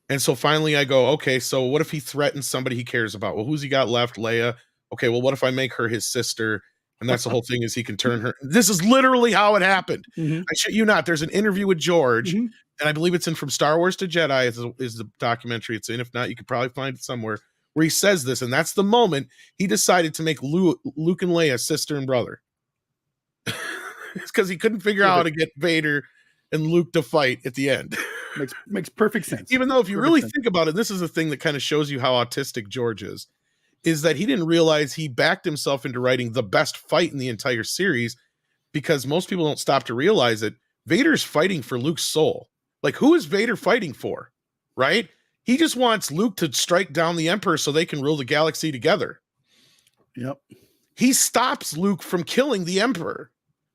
And so finally I go, okay, so what if he threatens somebody he cares about? Well, who's he got left? Leia. Okay, well, what if I make her his sister? And that's the whole thing, is he can turn her. This is literally how it happened. Mhm. I shit you not. There's an interview with George, Mhm. and I believe it's in From Star Wars to Jedi is the documentary it's in. If not, you could probably find it somewhere, where he says this, and that's the moment he decided to make Luke and Leia sister and brother. It's because he couldn't figure out how to get Vader and Luke to fight at the end. Makes perfect sense. Even though if you really think about it, this is the thing that kind of shows you how autistic George is that he didn't realize he backed himself into writing the best fight in the entire series, because most people don't stop to realize that Vader's fighting for Luke's soul. Like, who is Vader fighting for? Right? He just wants Luke to strike down the Emperor so they can rule the galaxy together. Yep. He stops Luke from killing the Emperor.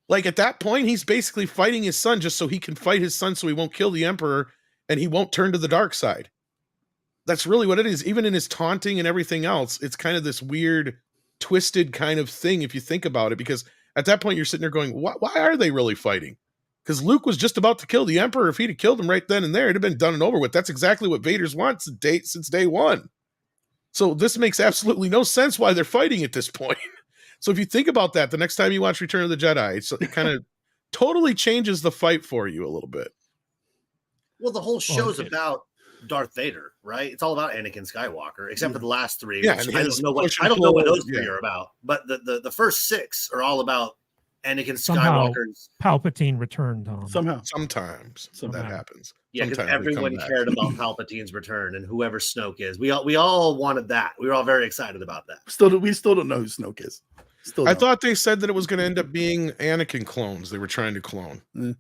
Like, at that point, he's basically fighting his son just so he can fight his son so he won't kill the Emperor and he won't turn to the dark side. That's really what it is. Even in his taunting and everything else, it's kind of this weird, twisted kind of thing if you think about it, because at that point you're sitting there going, why are they really fighting? Because Luke was just about to kill the Emperor. If he'd have killed him right then and there, it'd have been done and over with. That's exactly what Vader's wants since day one. So this makes absolutely no sense why they're fighting at this point. So if you think about that, the next time you watch Return of the Jedi, it kind of totally changes the fight for you a little bit. Well, the whole show's about Darth Vader, right? It's all about Anakin Skywalker, except for the last three. Yeah, which I don't know what those three are about. But the first six are all about Anakin Skywalker's. Palpatine returned on Sometimes that happens. Yeah, because everyone cared about Palpatine's return and whoever Snoke is. We all wanted that. We were all very excited about that. We still don't know who Snoke is. I thought they said that it was going to end up being Anakin clones they were trying to clone. Who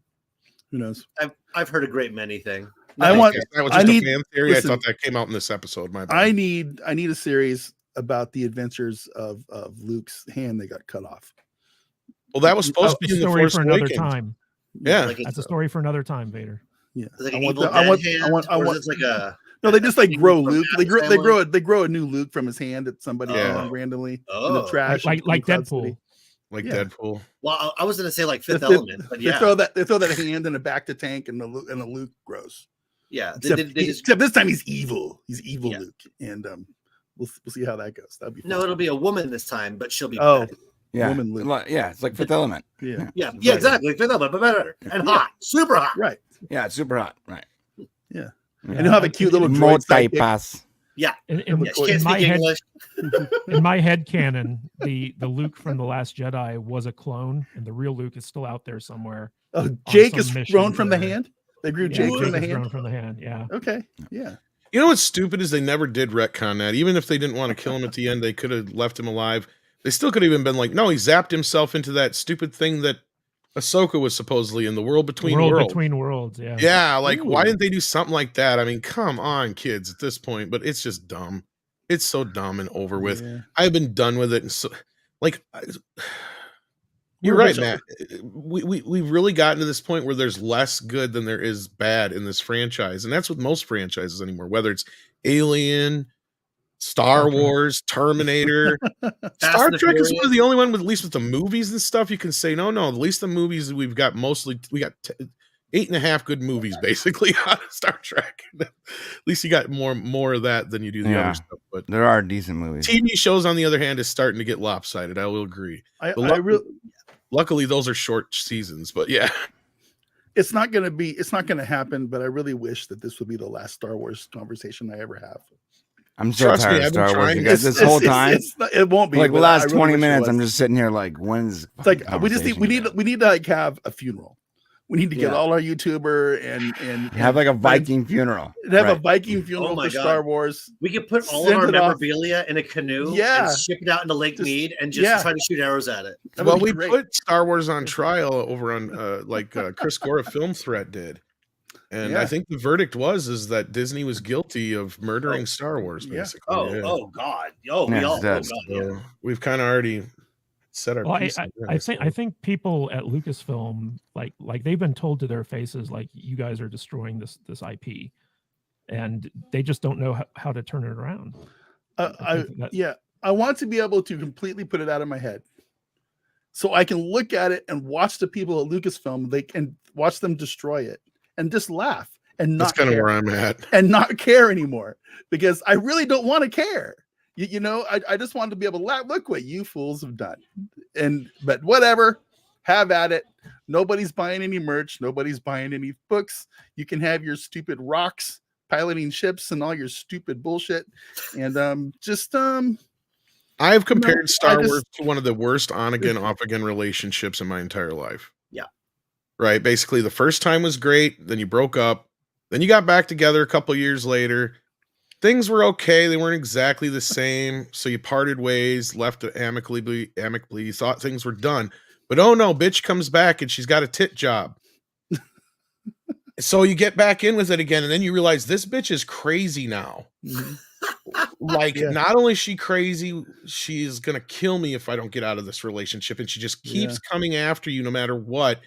knows? I've heard a great many things. That was just a fan theory. Listen, I thought that came out in this episode. My bad. I need a series about the adventures of Luke's hand that got cut off. Well, that was supposed to be a story for another time. Yeah, that's a story for another time, Vader. Yeah, like I want like a. No, they just like grow Luke. They grow a new Luke from his hand that somebody found randomly in the trash, like Deadpool. Deadpool. Well, I was going to say like Fifth Element, but yeah, they throw that hand in a back to tank, and the Luke grows. Yeah, except this time he's evil. He's evil Luke, and we'll see how that goes. That'd be fun. No, it'll be a woman this time, but she'll be bad. Yeah, woman Luke. Yeah, it's like Fifth Element. Yeah, exactly. Fifth Element, but better and hot, super hot. Right. Yeah, it's super hot. Right. Yeah. And he'll have a cute little droid multi-pass. Yeah. In my head canon, the Luke from The Last Jedi was a clone, and the real Luke is still out there somewhere. Oh, Jake is grown from the hand? They grew Jake from the hand? Grown from the hand, yeah. Okay, yeah. You know what's stupid is they never did retcon that. Even if they didn't want to kill him at the end, they could have left him alive. They still could have even been like, no, he zapped himself into that stupid thing that Ahsoka was supposedly in the world between worlds. Between worlds, yeah. Yeah, like why didn't they do something like that? I mean, come on, kids, at this point, but it's just dumb. It's so dumb and over with. Yeah. I've been done with it, and so you're right, Matt. We've really gotten to this point where there's less good than there is bad in this franchise, and that's with most franchises anymore. Whether it's Alien, Star Wars, Terminator, Star Trek is one of the only one with at least with the movies and stuff you can say no. At least the movies we got 8.5 good movies basically out of Star Trek. At least you got more of that than you do the other stuff. But there are decent movies. TV shows, on the other hand, is starting to get lopsided. I will agree. Luckily, those are short seasons. But yeah. It's not going to happen. But I really wish that this would be the last Star Wars conversation I ever have. I'm so tired of Star Wars. You guys, this whole time, it won't be. Like the last 20 minutes, I'm just sitting here like, when's? It's like we need to like have a funeral. We need to get all our YouTuber and have like a Viking funeral. Have a Viking funeral for Star Wars. We could put all of our memorabilia in a canoe and ship it out into Lake Mead and just try to shoot arrows at it. Well, we put Star Wars on trial over on Chris Gore of Film Threat did. And I think the verdict was that Disney was guilty of murdering Star Wars, basically. Oh God! So we've kind of already set our. Well, I think people at Lucasfilm like they've been told to their faces like you guys are destroying this IP, and they just don't know how to turn it around. I want to be able to completely put it out of my head, so I can look at it and watch the people at Lucasfilm. They can watch them destroy it. And just laugh and not. That's kind of where I'm at, and not care anymore because I really don't want to care. You know, I just want to be able to laugh. Look what you fools have done, but whatever, have at it. Nobody's buying any merch. Nobody's buying any books. You can have your stupid rocks, piloting ships and all your stupid bullshit. And I've compared Star just- Wars to one of the worst on-again, off-again relationships in my entire life. Yeah. Right? Basically, the first time was great, then you broke up, then you got back together a couple years later. Things were okay. They weren't exactly the same. So you parted ways, left amicably. You thought things were done. But oh no, bitch comes back and she's got a tit job. So you get back in with it again, and then you realize this bitch is crazy now. Like, not only is she crazy, she's gonna kill me if I don't get out of this relationship, and she just keeps coming after you no matter what.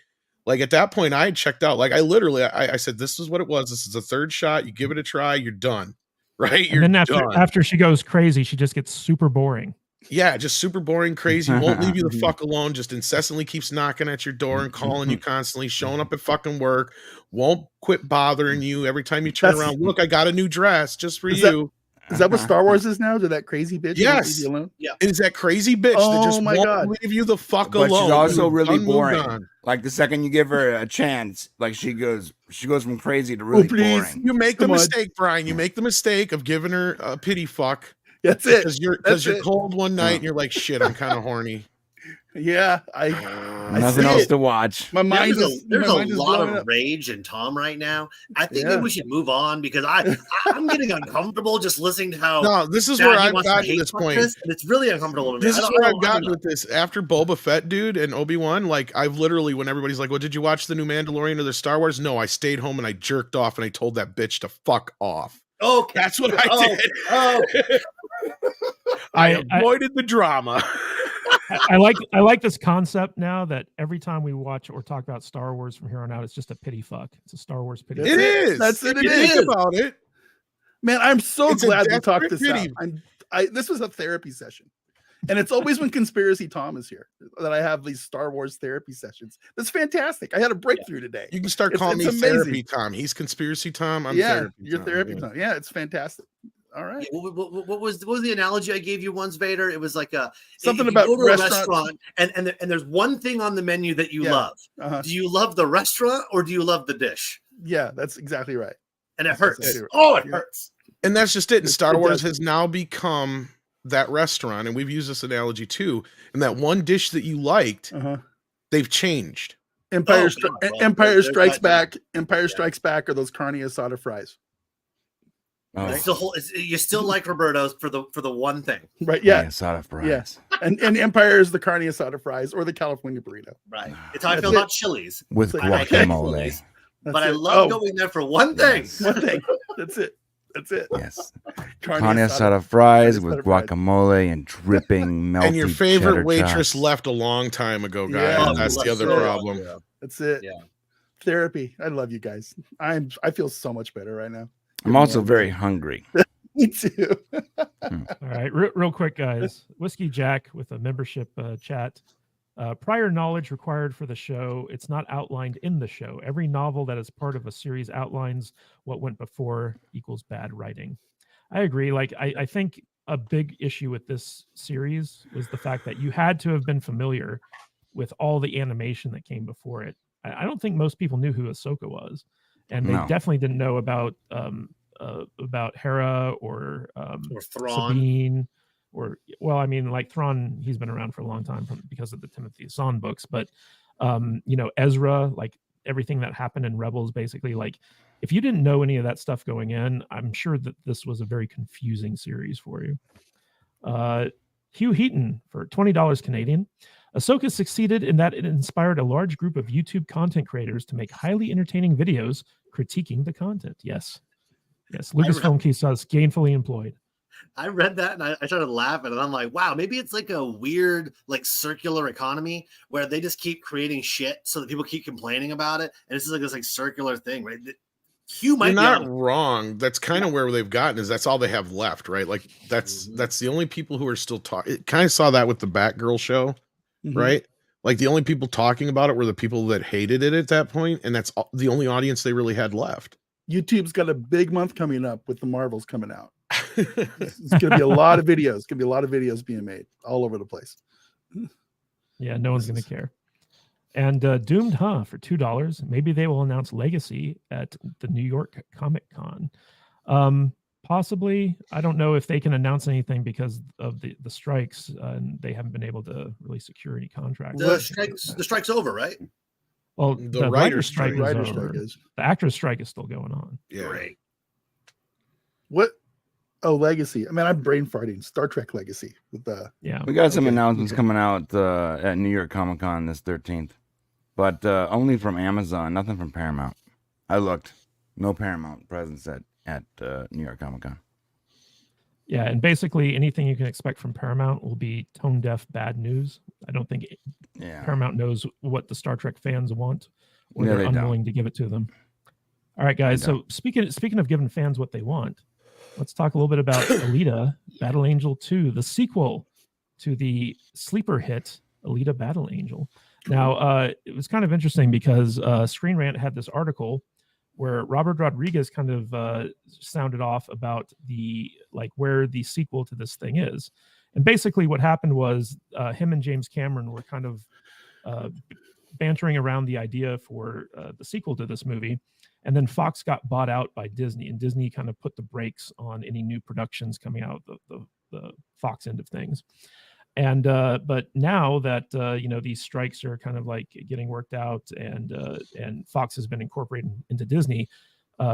Like, at that point, I had checked out. Like, I said, this is what it was. This is the third shot. You give it a try, you're done. Right? And then after she goes crazy, she just gets super boring. Yeah, just super boring, crazy, won't leave you the fuck alone, just incessantly keeps knocking at your door and calling you constantly, showing up at fucking work, won't quit bothering you every time you turn around. Look, I got a new dress just for you. Is that what Star Wars is now? Did that crazy bitch yes. leave you alone? Yeah. It is that crazy bitch that just won't leave you the fuck alone. But she's also You've really moved boring. on. Like the second you give her a chance, like she goes from crazy to really boring. You make the mistake, Brian. You make the mistake of giving her a pity fuck. That's it. Because you're cold one night and you're like, shit, I'm kind of horny. Yeah, I nothing else to watch. My mind there's a lot of rage in Tom right now. I think maybe we should move on because I'm getting uncomfortable just listening to how. No, this is where I've gotten to this point. And it's really uncomfortable to me. This is where I've gotten with this. After Boba Fett, dude, and Obi-Wan, like, I've literally, when everybody's like, well, did you watch the new Mandalorian or the Star Wars? No, I stayed home and I jerked off and I told that bitch to fuck off. Oh, that's what I did. Oh. I avoided the drama. I like this concept now that every time we watch or talk about Star Wars from here on out, it's just a pity fuck. It's a Star Wars pity. It is. That's it. It is. Think about it. Man, I'm so glad we talked this pity. out. This was a therapy session. And it's always when Conspiracy Tom is here that I have these Star Wars therapy sessions. That's fantastic. I had a breakthrough today. You can start calling me Therapy Tom. He's Conspiracy Tom. I'm Therapy You're Tom. Therapy Tom. Yeah, it's fantastic. All right. What was the analogy I gave you once, Vader? It was like something if about you go to restaurant. a restaurant and there's one thing on the menu that you love. Do you love the restaurant or do you love the dish? Yeah, that's exactly right. And it hurts. Exactly right. It hurts. And that's just it. And Star Wars has now become that restaurant, and we've used this analogy too. And that one dish that you liked, they've changed. Empire Strikes Back. Empire Strikes Back are those carne asada fries. Oh. You still like Roberto's for the one thing, right? Yeah, asada fries. Yes, and Empire is the carne asada fries or the California burrito. Right. It's how I feel about Chili's with guacamole. But I love going there for one thing. Yes. One thing. That's it. Yes. Carne asada fries with guacamole and dripping melty. And your favorite waitress chops. left a long time ago, guys. Yeah. That's the other problem. Yeah. That's it. Yeah. Therapy. I love you guys. I feel so much better right now. I'm also very hungry. Me too. All right, real quick, guys. Whiskey Jack with a membership chat. Prior knowledge required for the show. It's not outlined in the show. Every novel that is part of a series outlines what went before equals bad writing. I agree. Like, I think a big issue with this series was the fact that you had to have been familiar with all the animation that came before it. I don't think most people knew who Ahsoka was. And they definitely didn't know about Hera or Thrawn. Sabine, or like Thrawn. He's been around for a long time because of the Timothy Zahn books. But Ezra, like everything that happened in Rebels, basically, like if you didn't know any of that stuff going in, I'm sure that this was a very confusing series for you. Hugh Heaton for $20 Canadian. Ahsoka succeeded in that it inspired a large group of YouTube content creators to make highly entertaining videos critiquing the content. Yes. Lucasfilm keeps us gainfully employed. I read that and I started laughing and I'm like, wow, maybe it's like a weird, like circular economy where they just keep creating shit so that people keep complaining about it. And this is like this like circular thing, right? Hugh might You're not wrong. That's kind of where they've gotten is that's all they have left, right? Like that's the only people who are still talking. It kind of saw that with the Batgirl show. Right? Like the only people talking about it were the people that hated it at that point, and that's the only audience they really had left. YouTube's got a big month coming up with the Marvels coming out. It's going to be a lot of videos. It's going to be a lot of videos being made all over the place. Yeah, no one's going to care. And Doomed for $2. Maybe they will announce Legacy at the New York Comic Con. Possibly. I don't know if they can announce anything because of the strikes, and they haven't been able to really secure any contracts. The strike's over, right? Well, The the writer's writer's strike strike. is Writer's over. strike is. The actor's strike is still going on. Yeah. Great. What? Oh, Legacy. I mean, I'm brain farting. Star Trek Legacy with the. Yeah. We got some Okay, announcements okay. coming out at New York Comic Con this 13th, but only from Amazon, nothing from Paramount. I looked, no Paramount presence at New York Comic Con. Yeah, and basically anything you can expect from Paramount will be tone deaf bad news. I don't think Yeah, Paramount knows what the Star Trek fans want, or No, they're they don't. unwilling to give it to them. All right, guys. They So speaking of giving fans what they want, let's talk a little bit about Alita Battle Angel 2, the sequel to the sleeper hit Alita Battle Angel. Now, it was kind of interesting because Screen Rant had this article where Robert Rodriguez kind of sounded off about where the sequel to this thing is. And basically what happened was him and James Cameron were kind of bantering around the idea for the sequel to this movie. And then Fox got bought out by Disney, and Disney kind of put the brakes on any new productions coming out of the Fox end of things. And but now that these strikes are kind of like getting worked out, and Fox has been incorporated into Disney,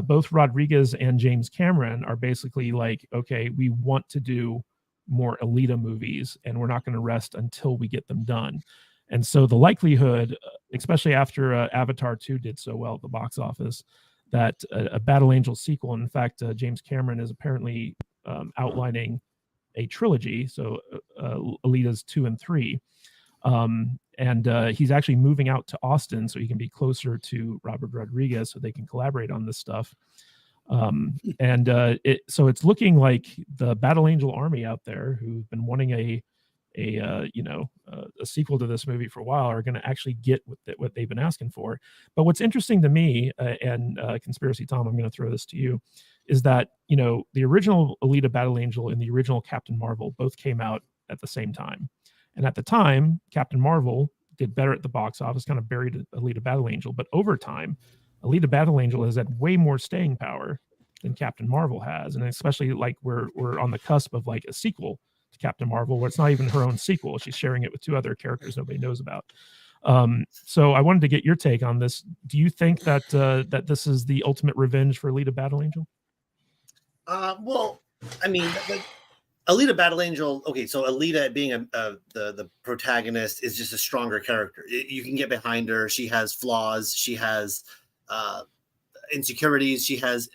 both Rodriguez and James Cameron are basically like, okay, we want to do more Alita movies, and we're not going to rest until we get them done. And so the likelihood, especially after Avatar 2 did so well at the box office, that a Battle Angel sequel, in fact, James Cameron is apparently outlining a trilogy, so Alita's 2 and 3. And he's actually moving out to Austin so he can be closer to Robert Rodriguez so they can collaborate on this stuff. So it's looking like the Battle Angel army out there who've been wanting a sequel to this movie for a while are going to actually get what they've been asking for. But what's interesting to me, and Conspiracy Tom, I'm going to throw this to you, is that the original Alita Battle Angel and the original Captain Marvel both came out at the same time, and at the time Captain Marvel did better at the box office, kind of buried Alita Battle Angel. But over time, Alita Battle Angel has had way more staying power than Captain Marvel has, and especially like we're on the cusp of like a sequel to Captain Marvel, where it's not even her own sequel. She's sharing it with 2 other characters nobody knows about. So I wanted to get your take on this. Do you think that that this is the ultimate revenge for Alita Battle Angel? Well, I mean, Alita Battle Angel. Okay, so Alita being the protagonist is just a stronger character. You can get behind her. She has flaws. She has insecurities. She has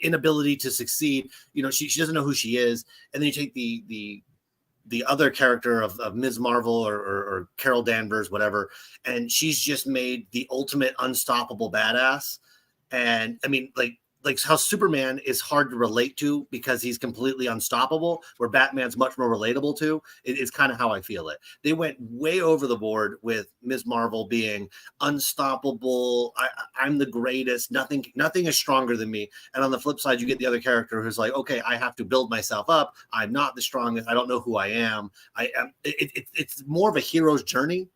inability to succeed. She doesn't know who she is. And then you take the other character of Ms. Marvel or Carol Danvers, whatever, and she's just made the ultimate unstoppable badass. And I mean, like how Superman is hard to relate to because he's completely unstoppable, where Batman's much more relatable to. It's kind of how I feel it. They went way over the board with Ms. Marvel being unstoppable. I'm the greatest. Nothing is stronger than me. And on the flip side, you get the other character who's like, okay, I have to build myself up. I'm not the strongest. I don't know who I am. It's more of a hero's journey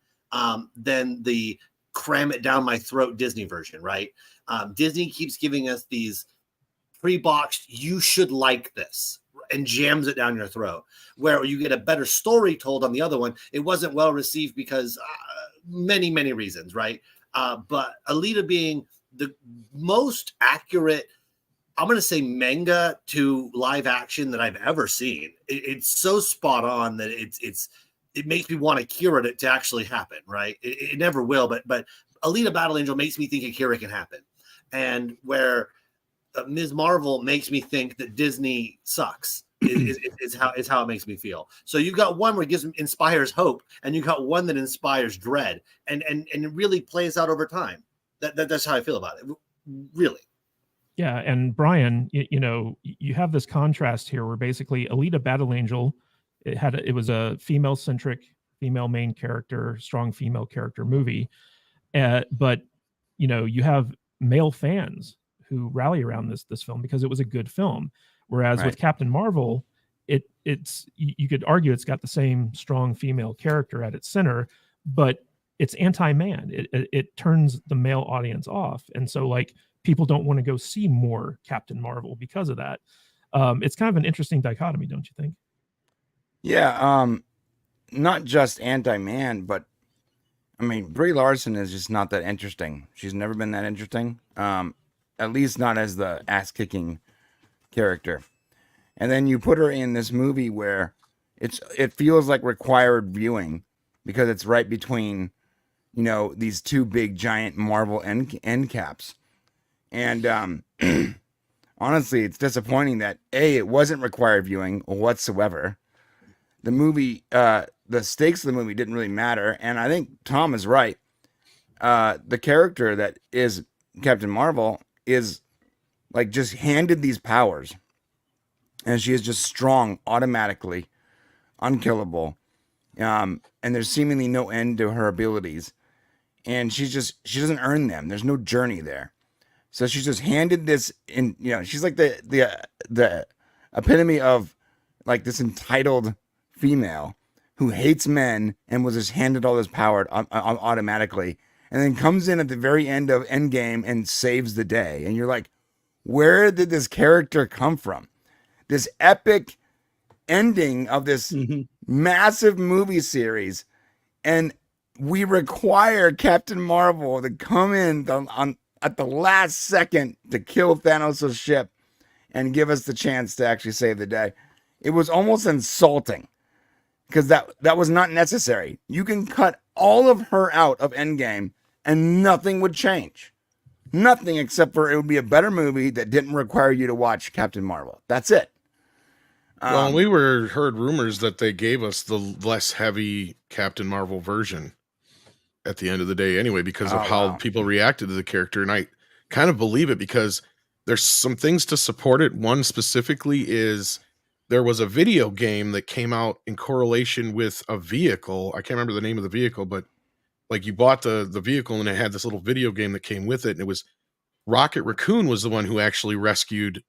than the cram it down my throat Disney version, right? Disney keeps giving us these pre-boxed, you should like this, and jams it down your throat, where you get a better story told on the other one. It wasn't well received because many, many reasons, right? But Alita being the most accurate, I'm going to say manga to live action that I've ever seen. It's so spot on that it makes me want Akira to actually happen, right? It never will, but Alita Battle Angel makes me think Akira can happen. And where Ms. Marvel makes me think that Disney sucks is how it makes me feel. So you've got one where it inspires hope, and you've got one that inspires dread, and it really plays out over time. That's how I feel about it, really. Yeah, and Brian, you have this contrast here where basically Alita Battle Angel, it was a female-centric, female main character, strong female character movie, but you have male fans who rally around this film because it was a good film. Whereas with Captain Marvel, it's you could argue it's got the same strong female character at its center, but it's anti-man. It turns the male audience off, and so like people don't want to go see more Captain Marvel because of that. It's kind of an interesting dichotomy, don't you think? Yeah, not just anti-man, but I mean, Brie Larson is just not that interesting. She's never been that interesting. At least not as the ass-kicking character. And then you put her in this movie where it feels like required viewing because it's right between, you know, these two big giant Marvel end caps. And honestly, it's disappointing that it wasn't required viewing whatsoever. The movie, the stakes of the movie didn't really matter. And I think Tom is right. The character that is Captain Marvel is like just handed these powers. And she is just strong automatically, unkillable. And there's seemingly no end to her abilities. And she doesn't earn them. There's no journey there. So she's just handed this in, you know, she's like the epitome of like this entitled female who hates men and was just handed all this power automatically, and then comes in at the very end of Endgame and saves the day. And you're like, where did this character come from? This epic ending of this massive movie series, and we require Captain Marvel to come in at the last second to kill Thanos' ship and give us the chance to actually save the day. It was almost insulting because that was not necessary. You can cut all of her out of Endgame and nothing would change. Nothing except for it would be a better movie that didn't require you to watch Captain Marvel. That's it. Well, we heard rumors that they gave us the less heavy Captain Marvel version at the end of the day anyway, because of how people reacted to the character. And I kind of believe it because there's some things to support it. One specifically is there was a video game that came out in correlation with a vehicle. I can't remember the name of the vehicle, but like you bought the vehicle and it had this little video game that came with it. And it was Rocket Raccoon was the one who actually rescued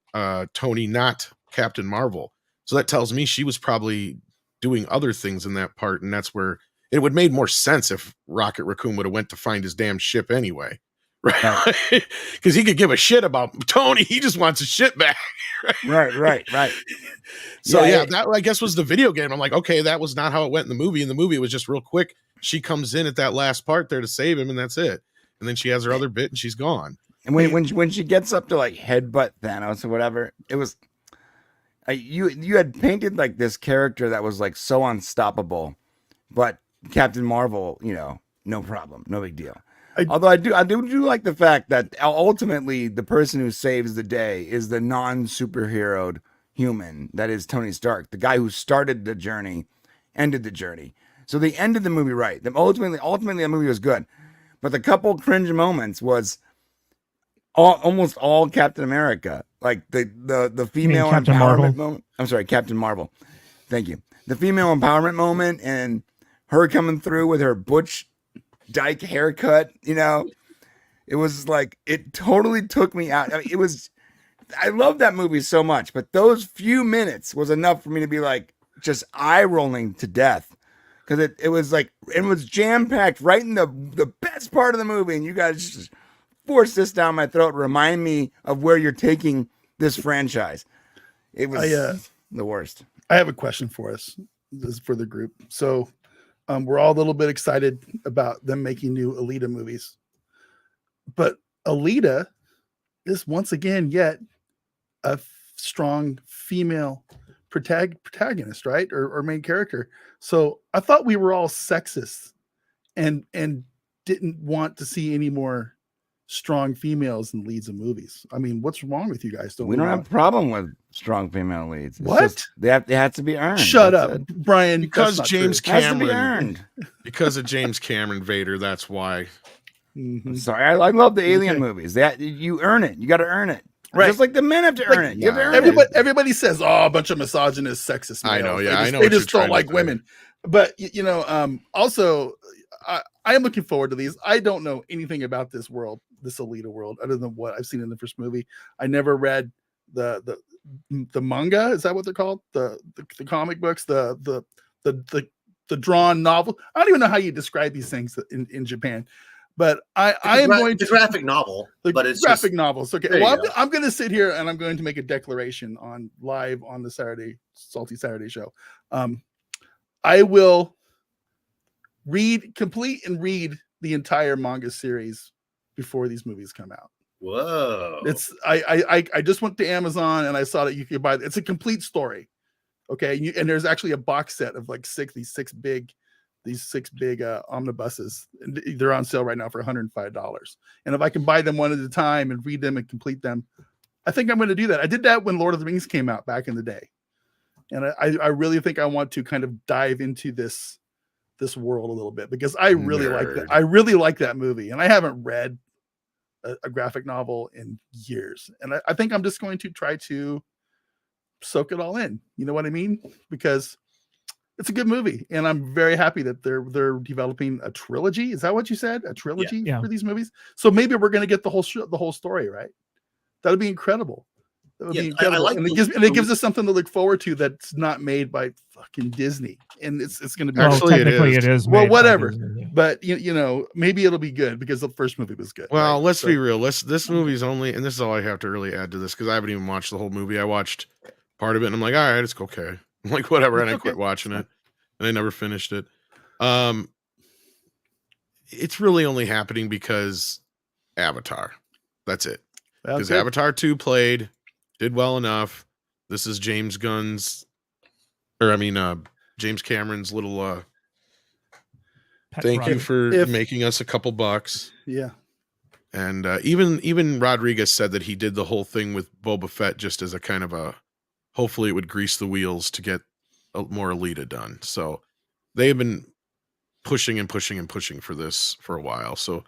Tony, not Captain Marvel. So that tells me she was probably doing other things in that part. And that's where it would made more sense if Rocket Raccoon would have went to find his damn ship anyway. Right. Because he could give a shit about Tony. He just wants his shit back. Right. So yeah, that I guess was the video game. I'm like, okay, that was not how it went in the movie. In the movie, it was just real quick. She comes in at that last part there to save him, and that's it. And then she has her other bit, and she's gone. And when she gets up to like headbutt Thanos or whatever, it was you had painted like this character that was like so unstoppable, but Captain Marvel, you know, no problem, no big deal. Although I do like the fact that ultimately the person who saves the day is the non-superheroed human that is Tony Stark, the guy who started the journey, ended the journey. So they ended the movie right. Ultimately the movie was good, but the couple cringe moments was almost all Captain America, like the female empowerment moment. I'm sorry, Captain Marvel. Thank you. The female empowerment moment and her coming through with her butch dyke haircut, you know, it was like, it totally took me out. I mean, I love that movie so much, but those few minutes was enough for me to be like, just eye rolling to death. Cause it was like, it was jam packed right in the best part of the movie. And you guys just force this down my throat, remind me of where you're taking this franchise. It was the worst. I have a question for us. This is for the group. So we're all a little bit excited about them making new Alita movies. But Alita is once again yet a strong female protagonist, right? Or main character. So I thought we were all sexist and didn't want to see any more strong females in leads of movies. I mean, what's wrong with you guys? We don't have a problem with strong female leads. It's what? Just, they have to be earned. Shut up, Brian. Because James Cameron. Because of James Cameron Vader, that's why. Mm-hmm. Sorry, I love the Alien movies. You earn it. You got to earn it. Right. Just like the men have to earn it. You have to earn it. Everybody says, "Oh, a bunch of misogynist, sexist males." I know. Yeah, I know. They just don't like women. But you know, also, I am looking forward to these. I don't know anything about this world, this Alita world, other than what I've seen in the first movie. I never read the manga. Is that what they're called? The comic books, the drawn novel. I don't even know how you describe these things in Japan. But I am going the to graphic novel, but it's graphic just, novels. Okay, there you well, go. I'm going to sit here and I'm going to make a declaration on live on the Salty Saturday show. I will complete and read the entire manga series before these movies come out. Whoa. It's I just went to Amazon and I saw that you could buy it. It's a complete story. Okay, and there's actually a box set of like these six big omnibuses. And they're on sale right now for $105. And if I can buy them one at a time and read them and complete them, I think I'm going to do that. I did that when Lord of the Rings came out back in the day, and I really think I want to kind of dive into this world a little bit because I really like that. I really like that movie, and I haven't read a graphic novel in years, and I think I'm just going to try to soak it all in. You know what I mean? Because it's a good movie, and I'm very happy that they're developing a trilogy. Is that what you said? A trilogy for these movies? So maybe we're going to get the whole story, right? That'd be incredible. That would be incredible. Like and it gives us something to look forward to that's not made by fucking Disney, and it's going to be Actually, technically it is. well, made by whatever. Disney, yeah. But you know, maybe it'll be good because the first movie was good. Well, right? let's be real. This movie's only, and this is all I have to really add to this because I haven't even watched the whole movie. I watched part of it, and I'm like, all right, it's okay. I'm like, whatever, and I quit watching it, and I never finished it. It's really only happening because Avatar. That's it. Because Avatar 2 did well enough. This is James Cameron's little thank you for making us a couple bucks. Yeah. And even Rodriguez said that he did the whole thing with Boba Fett just as a kind of hopefully it would grease the wheels to get more Alita done. So they have been pushing and pushing and pushing for this for a while. So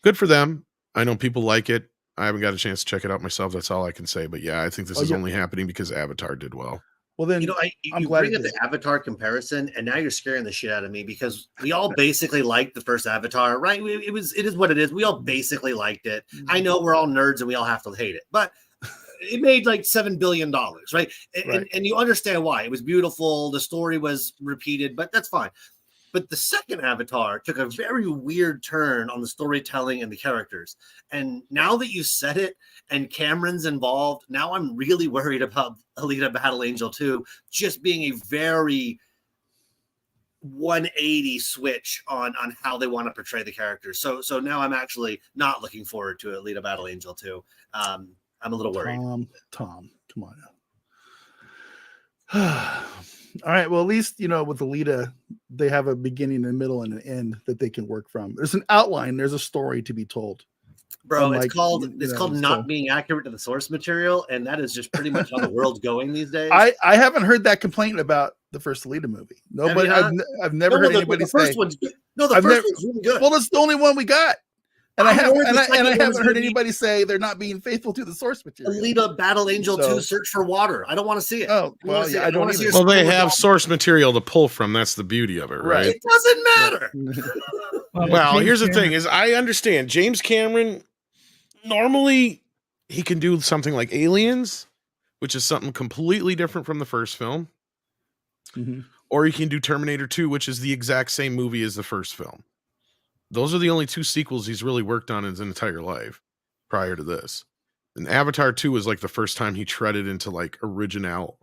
good for them. I know people like it. I haven't got a chance to check it out myself. That's all I can say. But yeah, I think this is only happening because Avatar did well. Well, then you bring up the Avatar comparison, and now you're scaring the shit out of me because we all basically liked the first Avatar, right? It is what it is. We all basically liked it. I know we're all nerds and we all have to hate it, but it made like $7 billion, right? And you understand why. It was beautiful. The story was repeated, but that's fine. But the second Avatar took a very weird turn on the storytelling and the characters. And now that you said it and Cameron's involved, now I'm really worried about Alita Battle Angel 2 just being a very 180 switch on how they want to portray the characters. So now I'm actually not looking forward to Alita Battle Angel 2. I'm a little worried. Tom, come on now. All right. Well, at least, with Alita, they have a beginning, a middle, and an end that they can work from. There's an outline. There's a story to be told. Bro, it's called not being accurate to the source material, and that is just pretty much how the world's going these days. I haven't heard that complaint about the first Alita movie. Nobody. I've never heard anybody say. The first one's really good. Well, that's the only one we got. And I haven't heard anybody say they're not being faithful to the source material. Alita Battle Angel 2 Search for Water. I don't want to see it. Oh, well, yeah, I don't either. Well, they have source material to pull from. That's the beauty of it, right? It doesn't matter. Well, here's the thing is I understand James Cameron, normally he can do something like Aliens, which is something completely different from the first film. Mm-hmm. Or he can do Terminator 2, which is the exact same movie as the first film. Those are the only two sequels he's really worked on in his entire life prior to this. And Avatar 2 was like the first time he treaded into like original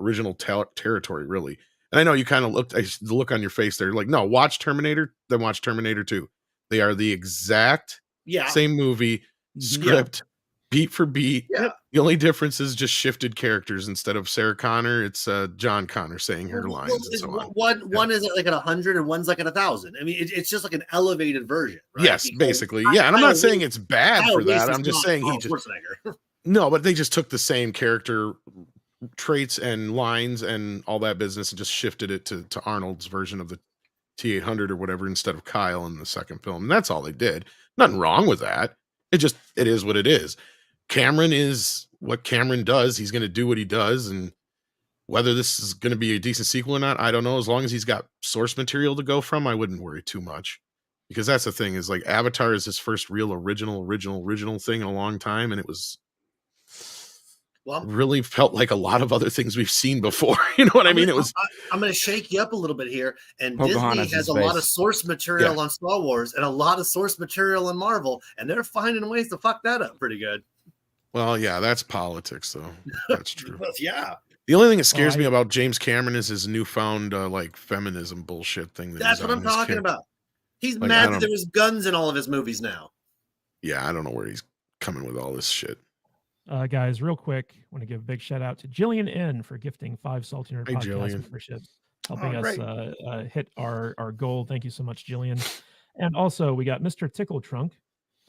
territory, really. And I know you kind of the look on your face there, like, no, watch Terminator, then watch Terminator 2. They are the exact same movie, script, beat for beat. Yeah. The only difference is just shifted characters. Instead of Sarah Connor, it's John Connor saying her lines and so on. One is like at 100 and one's like at 1,000. I mean, it's just like an elevated version, right? Yes, basically. Yeah, and I'm not saying it's bad for that. I'm just saying No, but they just took the same character traits and lines and all that business and just shifted it to Arnold's version of the T-800 or whatever instead of Kyle in the second film. And that's all they did. Nothing wrong with that. It is what it is. Cameron is what Cameron does. He's going to do what he does. And whether this is going to be a decent sequel or not, I don't know. As long as he's got source material to go from, I wouldn't worry too much. Because that's the thing is like Avatar is his first real original thing in a long time. And it was Well, really felt like a lot of other things we've seen before. You know what I mean? It was. I'm going to shake you up a little bit here. And Pocahontas Disney has in a lot of space. source material on Star Wars and a lot of source material in Marvel, and they're finding ways to fuck that up pretty good. Well, yeah, that's politics, though. That's true. Yeah. The only thing that scares me about James Cameron is his newfound like feminism bullshit thing. That's what I'm talking about. He's Like, mad that there was guns in all of his movies now. Yeah, I don't know where he's coming with all this shit. Guys, real quick, want to give a big shout out to Jillian N for gifting 5 Salty Nerd Hey, podcast Jillian. memberships, helping great. us hit our goal. Thank you so much, Jillian. And also, we got Mr. Tickle Trunk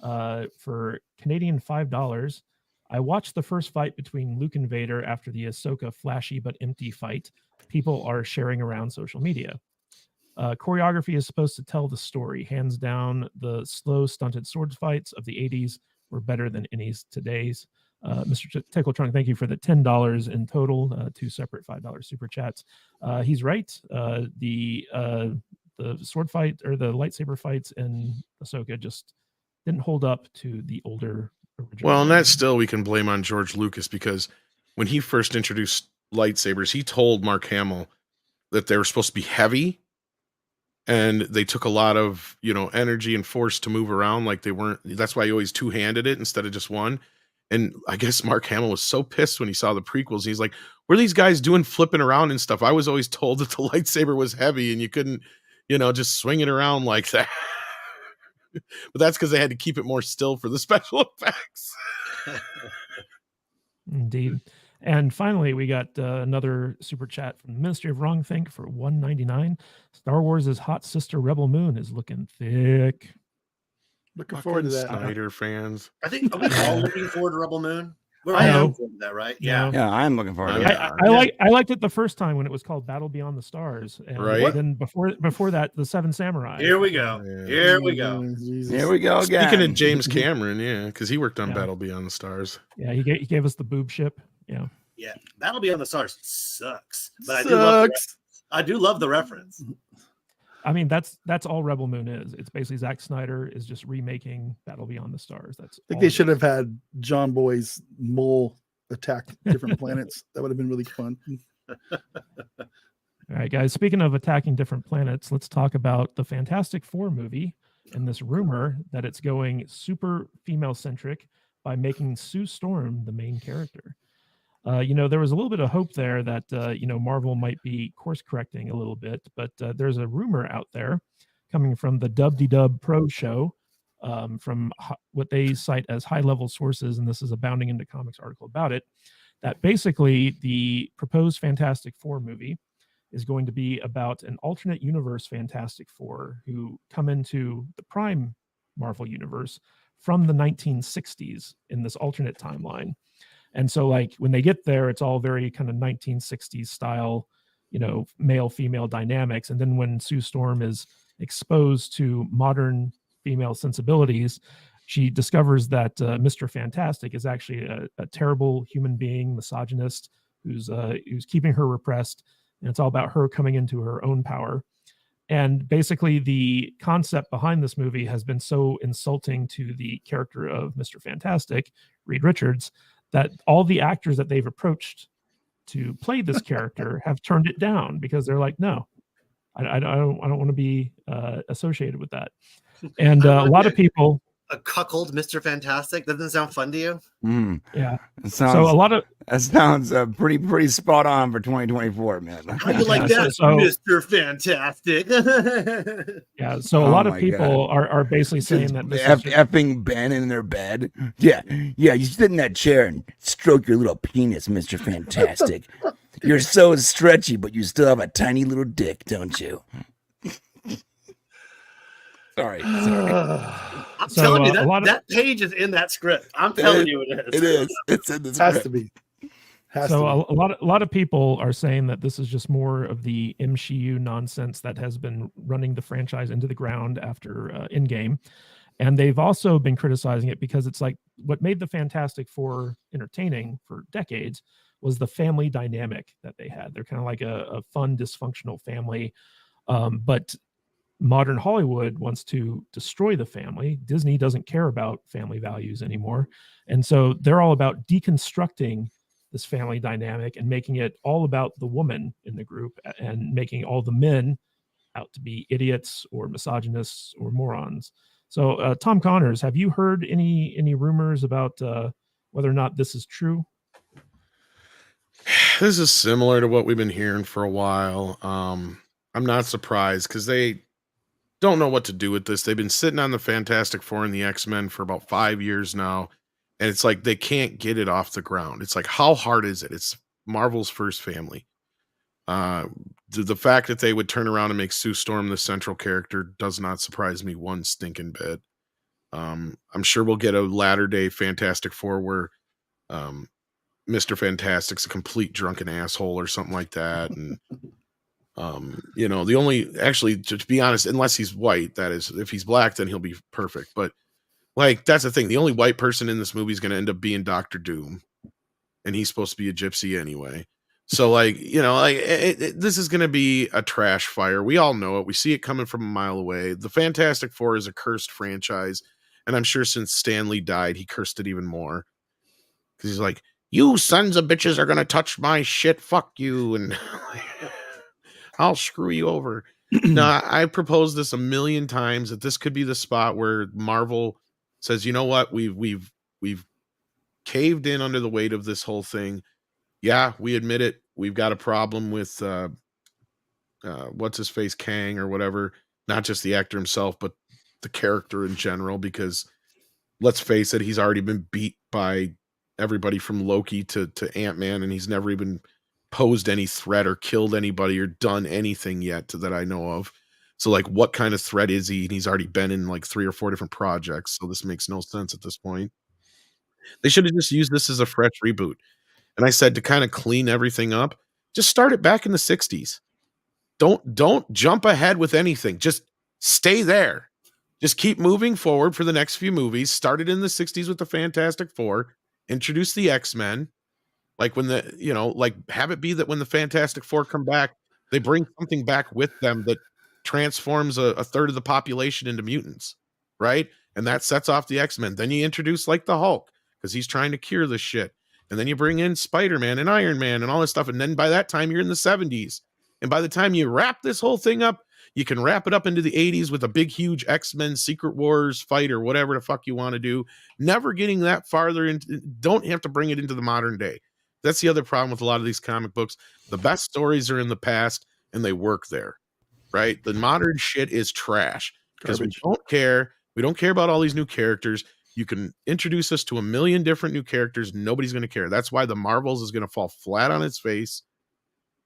for Canadian $5. I watched the first fight between Luke and Vader after the Ahsoka flashy but empty fight. People are sharing around social media. Choreography is supposed to tell the story. Hands down, the slow, stunted sword fights of the 80s were better than any today's. Mr. Tickle Trunk, thank you for the $10 in total, 2 separate $5 super chats. He's right. The sword fight or the lightsaber fights in Ahsoka just didn't hold up to the older original. Well, and that still we can blame on George Lucas, because when he first introduced lightsabers, he told Mark Hamill that they were supposed to be heavy, and they took a lot of, energy and force to move around. Like they weren't. That's why he always two-handed it instead of just one. And I guess Mark Hamill was so pissed when he saw the prequels. He's like, "What are these guys doing, flipping around and stuff? I was always told that the lightsaber was heavy and you couldn't, just swing it around like that." But that's because they had to keep it more still for the special effects. Indeed. And finally, we got another super chat from the Ministry of Wrongthink for $1.99. Star Wars' hot sister Rebel Moon is looking thick. Looking forward to that. Snyder fans. I think are we all looking forward to Rebel Moon? We're all I know. looking forward to that, right? Yeah. Yeah, I'm looking forward to Yeah. it. I liked it the first time when it was called Battle Beyond the Stars. And Right. then before that, the Seven Samurai. Here we go. Yeah. Here we go. Jesus. Here we go again. Speaking of James Cameron, yeah, because he worked on Yeah. Battle Beyond the Stars. Yeah, he gave us the boob ship. Yeah. Yeah. Battle Beyond the Stars sucks. But Sucks. I do love the reference. I mean, that's all Rebel Moon is. It's basically Zack Snyder is just remaking Battle Beyond the Stars. That's I think all they it should is. have had John Boy's mole attack different planets. That would have been really fun. All right, guys. Speaking of attacking different planets, let's talk about the Fantastic Four movie and this rumor that it's going super female centric by making Sue Storm the main character. There was a little bit of hope there that Marvel might be course correcting a little bit, but there's a rumor out there coming from the Dub Pro show, from what they cite as high level sources, and this is a Bounding Into Comics article about it, that basically the proposed Fantastic Four movie is going to be about an alternate universe Fantastic Four who come into the Prime Marvel universe from the 1960s in this alternate timeline. And so like when they get there, it's all very kind of 1960s style, male female dynamics. And then when Sue Storm is exposed to modern female sensibilities, she discovers that Mr. Fantastic is actually a terrible human being, misogynist, who's keeping her repressed. And it's all about her coming into her own power. And basically the concept behind this movie has been so insulting to the character of Mr. Fantastic, Reed Richards, that all the actors that they've approached to play this character have turned it down because they're like, no, I don't want to be associated with that. And a lot of people, A cuckold Mr. Fantastic doesn't sound fun to you? yeah. That sounds, So a lot of that sounds pretty spot on for 2024, man. How you like Yeah, that, so- Mr. Fantastic? yeah. So a Oh lot of my people are basically saying that this is just- effing Ben in their bed. Yeah, you sit in that chair and stroke your little penis, Mr. Fantastic. You're so stretchy, but you still have a tiny little dick, don't you? Sorry. I'm So, telling you, a lot of- that page is in that script. I'm telling you it is. It is. It's in this. Has to be. Has So to be. a lot of people are saying that this is just more of the MCU nonsense that has been running the franchise into the ground after Endgame, and they've also been criticizing it because it's like what made the Fantastic Four entertaining for decades was the family dynamic that they had. They're kind of like a fun dysfunctional family, but modern Hollywood wants to destroy the family. Disney doesn't care about family values anymore, and so they're all about deconstructing this family dynamic and making it all about the woman in the group and making all the men out to be idiots or misogynists or morons. So, Tom Connors, have you heard any rumors about whether or not this is true? This is similar to what we've been hearing for a while. I'm not surprised because they don't know what to do with this. They've been sitting on the Fantastic Four and the X-Men for about 5 years now, and it's like they can't get it off the ground. It's like, how hard is it? It's Marvel's first family. The fact that they would turn around and make Sue Storm the central character does not surprise me one stinking bit. I'm sure we'll get a latter day Fantastic Four where Mr. Fantastic's a complete drunken asshole or something like that. And the only, actually, to be honest, unless he's white, that is, if he's black, then he'll be perfect. But like, that's the thing. The only white person in this movie is going to end up being Dr. Doom, and he's supposed to be a gypsy anyway. So this is going to be a trash fire. We all know it. We see it coming from a mile away. The Fantastic Four is a cursed franchise. And I'm sure since Stan Lee died, he cursed it even more. Because he's like, you sons of bitches are going to touch my shit. Fuck you. And I'll screw you over. Now, I proposed this a million times that this could be the spot where Marvel says, you know what? We've caved in under the weight of this whole thing. Yeah, we admit it. We've got a problem with what's his face, Kang or whatever. Not just the actor himself, but the character in general. Because let's face it, he's already been beat by everybody from Loki to Ant-Man, and he's never even posed any threat or killed anybody or done anything yet that I know of. So, like, what kind of threat is he? And he's already been in like 3 or 4 different projects. So this makes no sense at this point. They should have just used this as a fresh reboot. And I said, to kind of clean everything up, just start it back in the 60s. Don't jump ahead with anything. Just stay there. Just keep moving forward for the next few movies. Started in the 60s with the Fantastic Four, introduce the X-Men. Like when have it be that when the Fantastic Four come back, they bring something back with them that transforms a third of the population into mutants, right? And that sets off the X-Men. Then you introduce like the Hulk because he's trying to cure this shit. And then you bring in Spider-Man and Iron Man and all this stuff. And then by that time, you're in the 70s. And by the time you wrap this whole thing up, you can wrap it up into the 80s with a big, huge X-Men Secret Wars fight or whatever the fuck you want to do. Never getting that farther into, don't have to bring it into the modern day. That's the other problem with a lot of these comic books. The best stories are in the past and they work there, right? The modern shit is trash because we don't care. We don't care about all these new characters. You can introduce us to a million different new characters. Nobody's going to care. That's why the Marvels is going to fall flat on its face,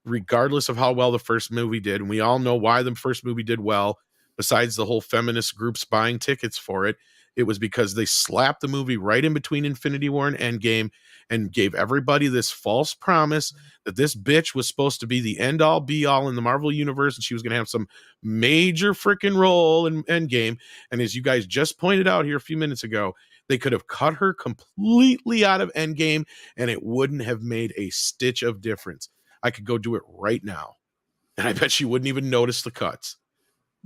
regardless of how well the first movie did. And we all know why the first movie did well, besides the whole feminist groups buying tickets for it. It was because they slapped the movie right in between Infinity War and Endgame and gave everybody this false promise that this bitch was supposed to be the end-all, be-all in the Marvel Universe, and she was going to have some major freaking role in Endgame. And as you guys just pointed out here a few minutes ago, they could have cut her completely out of Endgame, and it wouldn't have made a stitch of difference. I could go do it right now, and I bet she wouldn't even notice the cuts.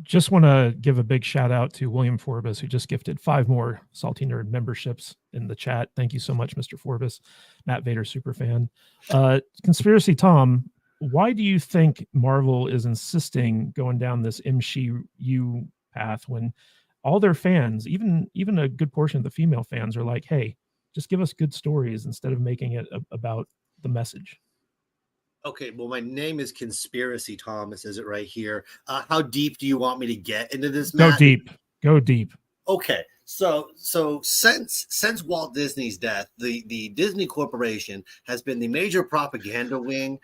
Just want to give a big shout out to William Forbus, who just gifted 5 more Salty Nerd memberships in the chat. Thank you so much, Mr. Forbus. Matt Vader superfan. Conspiracy Tom, why do you think Marvel is insisting going down this MCU path when all their fans, even a good portion of the female fans, are like, hey, just give us good stories instead of making it about the message? Okay, well, my name is Conspiracy Tom. It says it right here. How deep do you want me to get into this, Matt? Go deep. Okay, so since Walt Disney's death, the Disney Corporation has been the major propaganda wing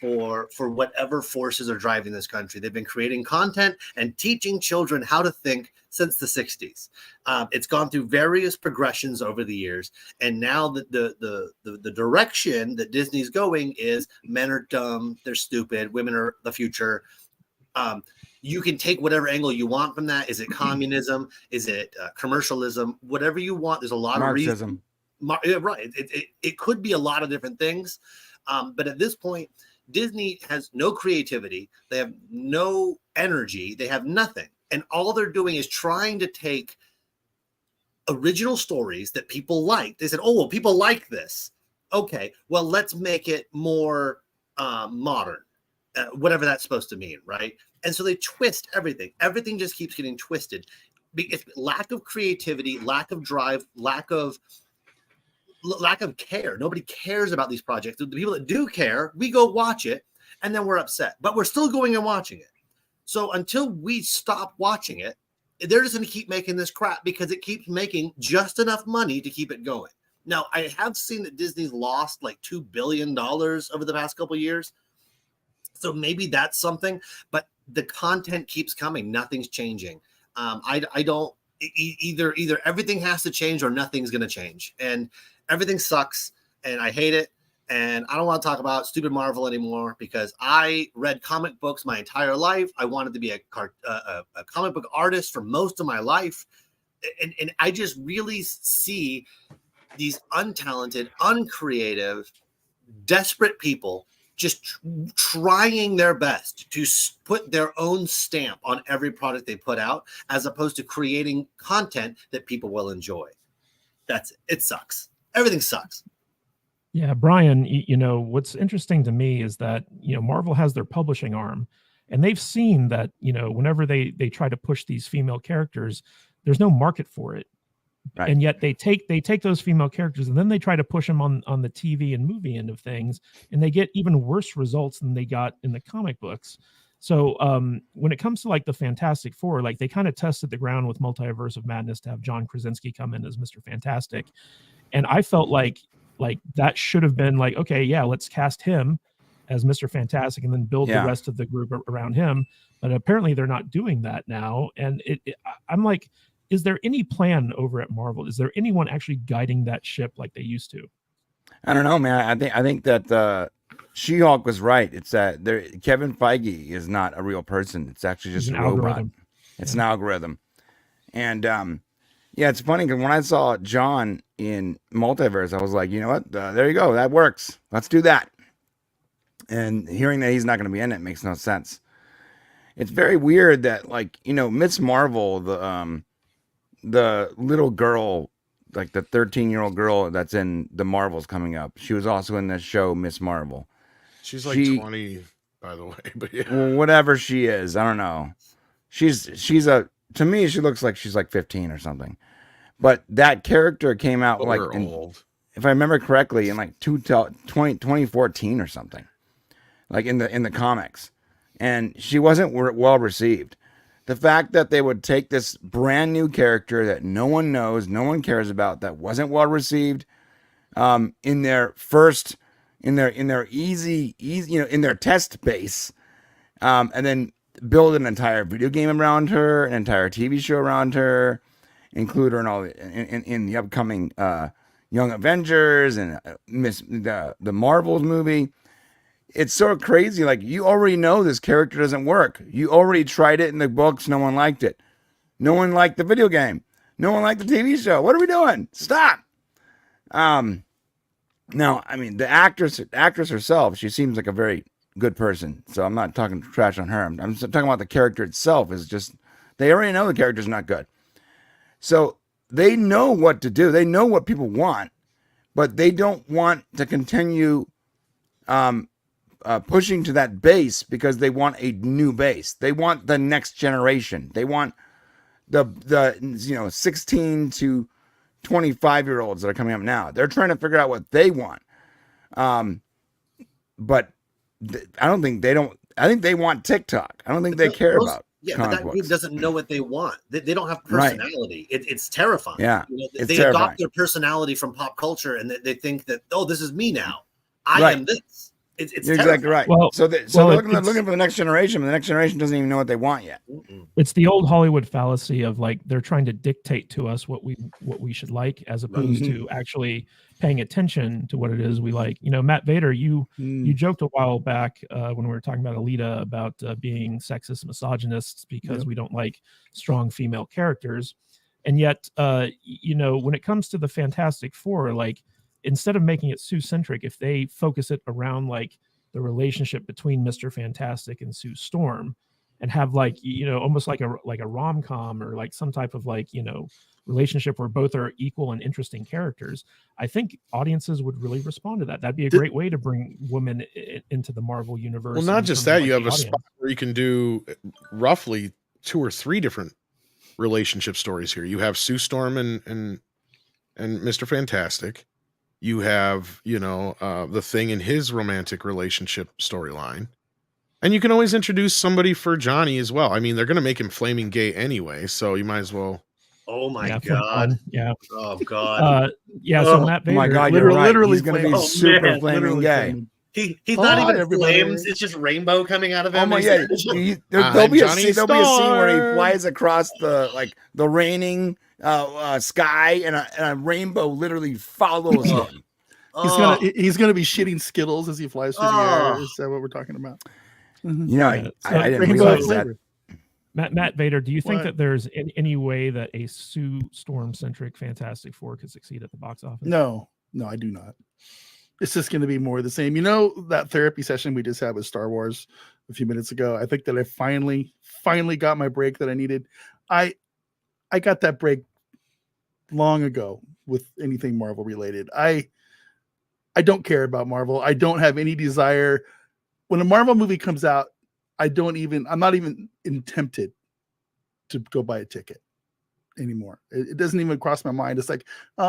for whatever forces are driving this country. They've been creating content and teaching children how to think since the 60s. It's gone through various progressions over the years, and now the direction that Disney's going is men are dumb, they're stupid, women are the future. You can take whatever angle you want from that. Is it communism? Is it commercialism? Whatever you want. There's a lot Marxism. of reasons. Right. It could be a lot of different things. But at this point, Disney has no creativity. They have no energy. They have nothing. And all they're doing is trying to take original stories that people like. They said, oh, well, people like this. Okay, well, let's make it more modern, whatever that's supposed to mean, right? And so they twist everything. Everything just keeps getting twisted. It's lack of creativity, lack of drive, lack of care. Nobody cares about these projects. The people that do care, we go watch it, and then we're upset. But we're still going and watching it. So until we stop watching it, they're just going to keep making this crap because it keeps making just enough money to keep it going. Now, I have seen that Disney's lost like $2 billion over the past couple of years. So maybe that's something, but the content keeps coming. Nothing's changing. I don't either everything has to change or nothing's going to change. And everything sucks and I hate it. And I don't want to talk about stupid Marvel anymore because I read comic books my entire life. I wanted to be a comic book artist for most of my life. And I just really see these untalented, uncreative, desperate people just trying their best to put their own stamp on every product they put out, as opposed to creating content that people will enjoy. That's it. It sucks. Everything sucks. Yeah, Brian, what's interesting to me is that, Marvel has their publishing arm, and they've seen that, whenever they try to push these female characters, there's no market for it. Right. And yet they take those female characters and then they try to push them on the TV and movie end of things, and they get even worse results than they got in the comic books. So when it comes to like the Fantastic Four, like they kind of tested the ground with Multiverse of Madness to have John Krasinski come in as Mr. Fantastic. And I felt like that should have been like, okay, yeah, let's cast him as Mr. Fantastic and then build the rest of the group around him. But apparently they're not doing that now. And I'm like, is there any plan over at Marvel? Is there anyone actually guiding that ship like they used to? I don't know, man. I think that She-Hulk was right. It's that Kevin Feige is not a real person. It's actually just a robot. Algorithm. It's an algorithm. And yeah, it's funny because when I saw John in Multiverse, I was like, you know what? There you go. That works. Let's do that. And hearing that he's not going to be in it makes no sense. It's very weird that, like, Miss Marvel, the little girl, like the 13-year-old girl that's in the Marvels coming up, she was also in this show, Miss Marvel. She's like 20, by the way, but yeah. Well, whatever she is, I don't know. To me, she looks like she's like 15 or something. But that character came out old. If I remember correctly, in like 2014 or something, like in the comics, and she wasn't well received. The fact that they would take this brand new character that no one knows, no one cares about, that wasn't well received, in their test base, and then build an entire video game around her, an entire TV show around her, include her in the upcoming Young Avengers and the Marvels movie. It's so crazy. Like, you already know this character doesn't work. You already tried it in the books. No one liked it. No one liked the video game. No one liked the TV show. What are we doing? Stop. Now, I mean, the actress herself, she seems like a very good person. So I'm not talking trash on her. I'm talking about the character itself. Is just, they already know the character's not good. So they know what to do. They know what people want, but they don't want to continue pushing to that base because they want a new base. They want the next generation. They want the 16 to 25-year-olds that are coming up now. They're trying to figure out what they want. But I think they want TikTok. I don't think they care about. Yeah, but that group doesn't know what they want. They don't have personality. Right. It's terrifying. Yeah, they adopt their personality from pop culture, and they think that, oh, this is me now. I am this. It's You're exactly right. Well, they're looking for the next generation, but the next generation doesn't even know what they want yet. It's the old Hollywood fallacy of like they're trying to dictate to us what we should like, as opposed to actually paying attention to what it is we like. Matt Vader, you joked a while back when we were talking about Alita about being sexist misogynists because we don't like strong female characters, and yet when it comes to the Fantastic Four, like, instead of making it Sue-centric, if they focus it around like the relationship between Mr. Fantastic and Sue Storm, and have like, almost like a rom-com or like some type of like, relationship where both are equal and interesting characters, I think audiences would really respond to that. That'd be a great way to bring women into the Marvel universe. Well, not just that, like you have a spot where you can do roughly 2 or 3 different relationship stories here. You have Sue Storm and Mr. Fantastic. You have, the Thing in his romantic relationship storyline. And you can always introduce somebody for Johnny as well. I mean, they're going to make him flaming gay anyway, so you might as well. Oh my God. Yeah. Oh God. So Matt Vader. Oh my God, literally, you're right. literally He's going to be flaming. super Man, flaming gay. flaming. He's not even everybody. flames. It's just rainbow coming out of him. Oh my He's- God! There'll be a Johnny scene where he Storm. flies across the raining sky, and a rainbow literally follows him. He's gonna be shitting Skittles as he flies through the air. Is that what we're talking about? You know, Yeah, I didn't Rainbow realize that. flavor. Matt Vader, do you think What? that there's any way that a Sue Storm-centric Fantastic Four could succeed at the box office? No, I do not. It's just going to be more of the same. That therapy session we just had with Star Wars a few minutes ago. I think that I finally got my break that I needed. I got that break long ago with anything Marvel related. I don't care about Marvel. I don't have any desire. When a Marvel movie comes out, I'm not even tempted to go buy a ticket anymore. It doesn't even cross my mind. It's like,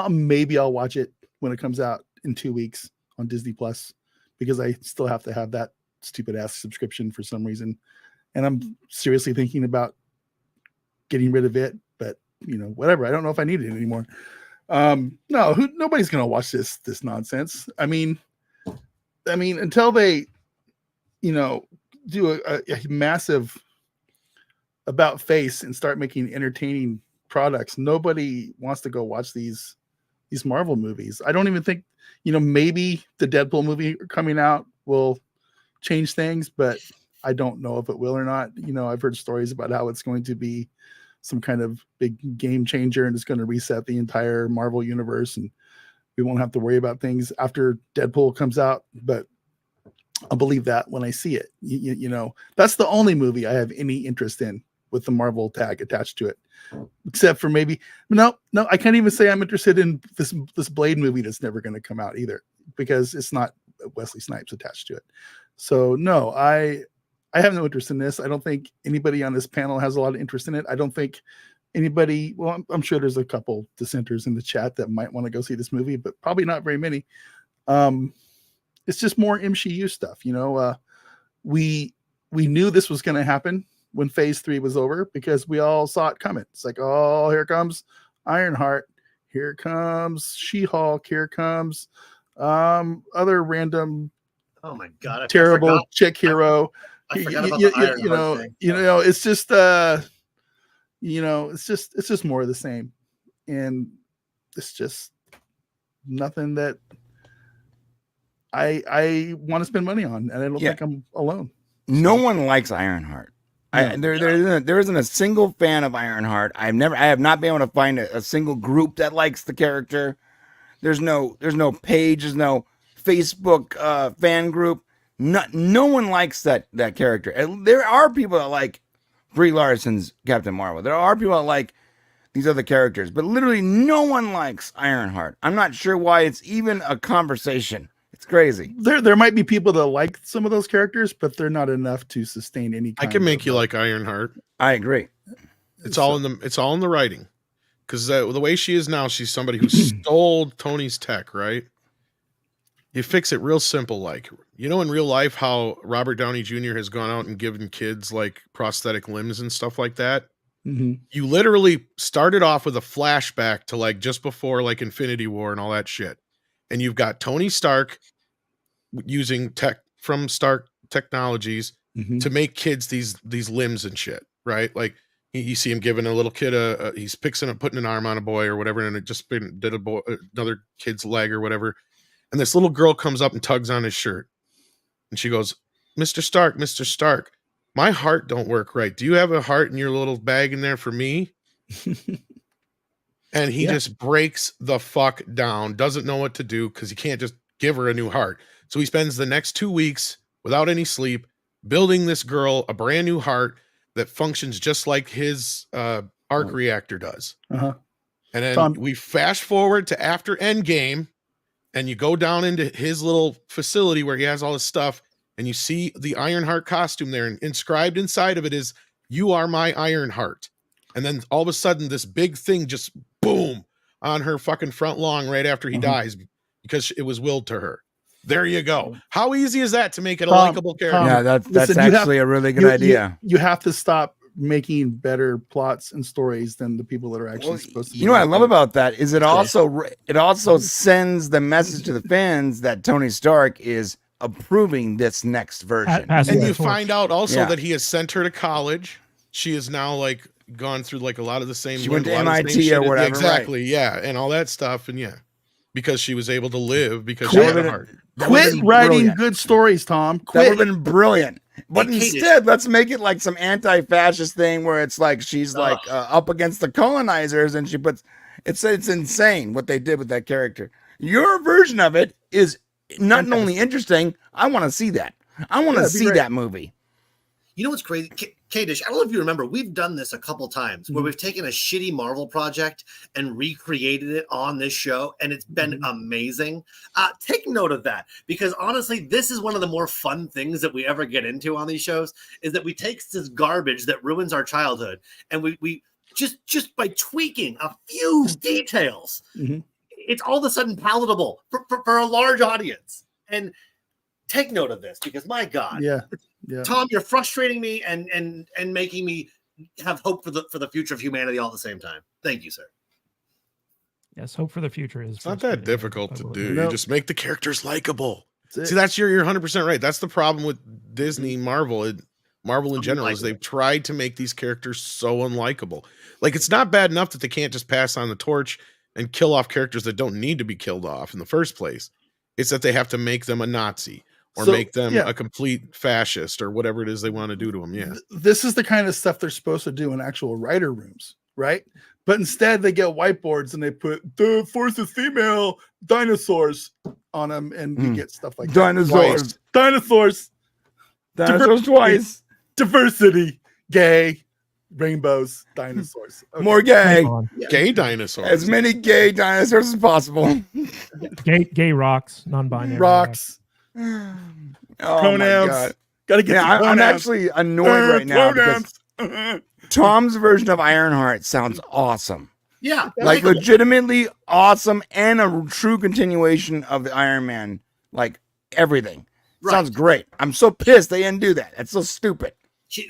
maybe I'll watch it when it comes out in 2 weeks on Disney Plus, because I still have to have that stupid ass subscription for some reason. And I'm seriously thinking about getting rid of it, but whatever. I don't know if I need it anymore. Nobody's going to watch this nonsense. I mean, until they, do a massive about face and start making entertaining products, nobody wants to go watch these Marvel movies. I don't even think, maybe the Deadpool movie coming out will change things, but I don't know if it will or not. I've heard stories about how it's going to be some kind of big game changer and it's going to reset the entire Marvel universe and we won't have to worry about things after Deadpool comes out, but I'll believe that when I see it. That's the only movie I have any interest in with the Marvel tag attached to it, except for maybe no, I can't even say I'm interested in this Blade movie that's never going to come out either, because it's not Wesley Snipes attached to it. So no, I have no interest in this. I don't think anybody on this panel has a lot of interest in it. I don't think anybody. Well, I'm sure there's a couple dissenters in the chat that might want to go see this movie, but probably not very many. It's just more MCU stuff. We knew this was going to happen when phase 3 was over because we all saw it coming. It's like, oh, here comes Ironheart. Here comes She-Hulk. Here comes other random, oh my God, terrible chick hero. I forgot about the Ironheart thing. It's just, it's just more of the same. And it's just nothing that I want to spend money on, and I don't think I'm alone. No one likes Ironheart. There isn't a single fan of Ironheart. I have not been able to find a single group that likes the character. There's no page, there's no Facebook fan group. No one likes that character. And there are people that like Brie Larson's Captain Marvel. There are people that like these other characters, but literally no one likes Ironheart. I'm not sure why it's even a conversation. It's crazy. There might be people that like some of those characters, but they're not enough to sustain any. I can make you like Ironheart. I agree. It's all in the writing, because the way she is now, she's somebody who stole Tony's tech, right? You fix it real simple, like in real life how Robert Downey Jr. has gone out and given kids like prosthetic limbs and stuff like that. Mm-hmm. You literally started off with a flashback to like just before like Infinity War and all that shit. And you've got Tony Stark using tech from Stark Technologies to make kids these limbs and shit, right? Like you see him giving a little kid he's putting an arm on a boy or whatever, and it just did another kid's leg or whatever. And this little girl comes up and tugs on his shirt, and she goes, Mr. Stark, my heart don't work right. Do you have a heart in your little bag in there for me? And he just breaks the fuck down, doesn't know what to do because he can't just give her a new heart. So he spends the next 2 weeks without any sleep, building this girl a brand new heart that functions just like his arc reactor does. Uh-huh. And then Tom- we fast forward to after Endgame, and you go down into his little facility where he has all his stuff, and you see the Ironheart costume there, and inscribed inside of it is, "You are my Ironheart." And then all of a sudden, this big thing just boom on her fucking front lawn right after he dies, because it was willed to her. There you go. How easy is that to make it a likable character? Yeah, that's listen, you actually a really good idea. You have to stop making better plots and stories than the people that are actually supposed to be. You know what I love about that is it also sends the message to the fans that Tony Stark is approving this next version. And you find out also that he has sent her to college. She is now like gone through like a lot of the same. She went to MIT or whatever. Exactly. Right. Yeah. And all that stuff. And because she was able to live because Quit- she had a heart. Quit writing good stories, Tom. That would Quit. have been brilliant. But Hey, instead, let's make it like some anti-fascist thing where it's like she's like up against the colonizers, and she puts. It's insane what they did with that character. Your version of it is not only interesting. I want to see that. I want to see that movie. You know what's crazy? K-Dish, I don't know if you remember, we've done this a couple times where we've taken a shitty Marvel project and recreated it on this show, and it's been amazing. Take note of that, because honestly, this is one of the more fun things that we ever get into on these shows, is that we take this garbage that ruins our childhood, and we just by tweaking a few details, it's all of a sudden palatable for a large audience. And take note of this, because my God, Tom, you're frustrating me and making me have hope for the future of humanity all at the same time. Thank you, sir. Yes, hope for the future is. It's not that difficult to do. No. You just make the characters likable. See, that's you're 100% right. That's the problem with Disney, Marvel in general, is they've tried to make these characters so unlikable. Like, it's not bad enough that they can't just pass on the torch and kill off characters that don't need to be killed off in the first place. It's that they have to make them a Nazi or make them a complete fascist or whatever it is they want to do to them. Yeah. This is the kind of stuff they're supposed to do in actual writer rooms, right? But instead they get whiteboards and they put the force of female dinosaurs on them, and you get stuff like Dinosaurs. Dinosaurs Twice. Diversity, gay, rainbows, dinosaurs. Okay. More gay. Gay dinosaurs. As many gay dinosaurs as possible. Gay rocks, non-binary Rocks. Oh Pronouns. my God. Gotta get Yeah, the I'm pronouns. actually annoyed right now because Pronouns. Tom's version of Ironheart sounds awesome. Yeah. Like legitimately awesome, and a true continuation of the Iron Man. Like everything. Sounds great. I'm so pissed they didn't do that. That's so stupid.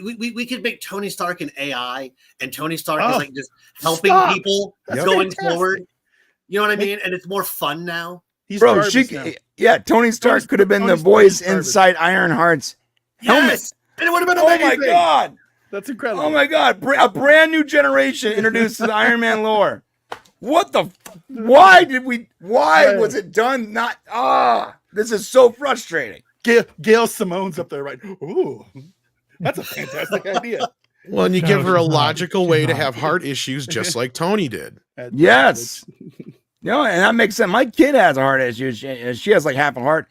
We could make Tony Stark an AI, and Tony Stark is like just helping people That's going fantastic. forward. You know what I mean? And it's more fun now. He's Bro, Jarvis now. Tony Stark could have been the Tony Stark voice is Jarvis. inside Ironheart's helmet. Yes, and it would have been Oh amazing. my God. That's incredible. Oh my God. A brand new generation introduced to the Iron Man lore. What the? Why was it done? This is so frustrating. Gail Simone's up there, right? Ooh, that's a fantastic idea. Well, and you No, give her a she's not. logical She's way to not. have heart issues, just like Tony did. Yes. No, and that makes sense. My kid has a heart issue. She has like half a heart,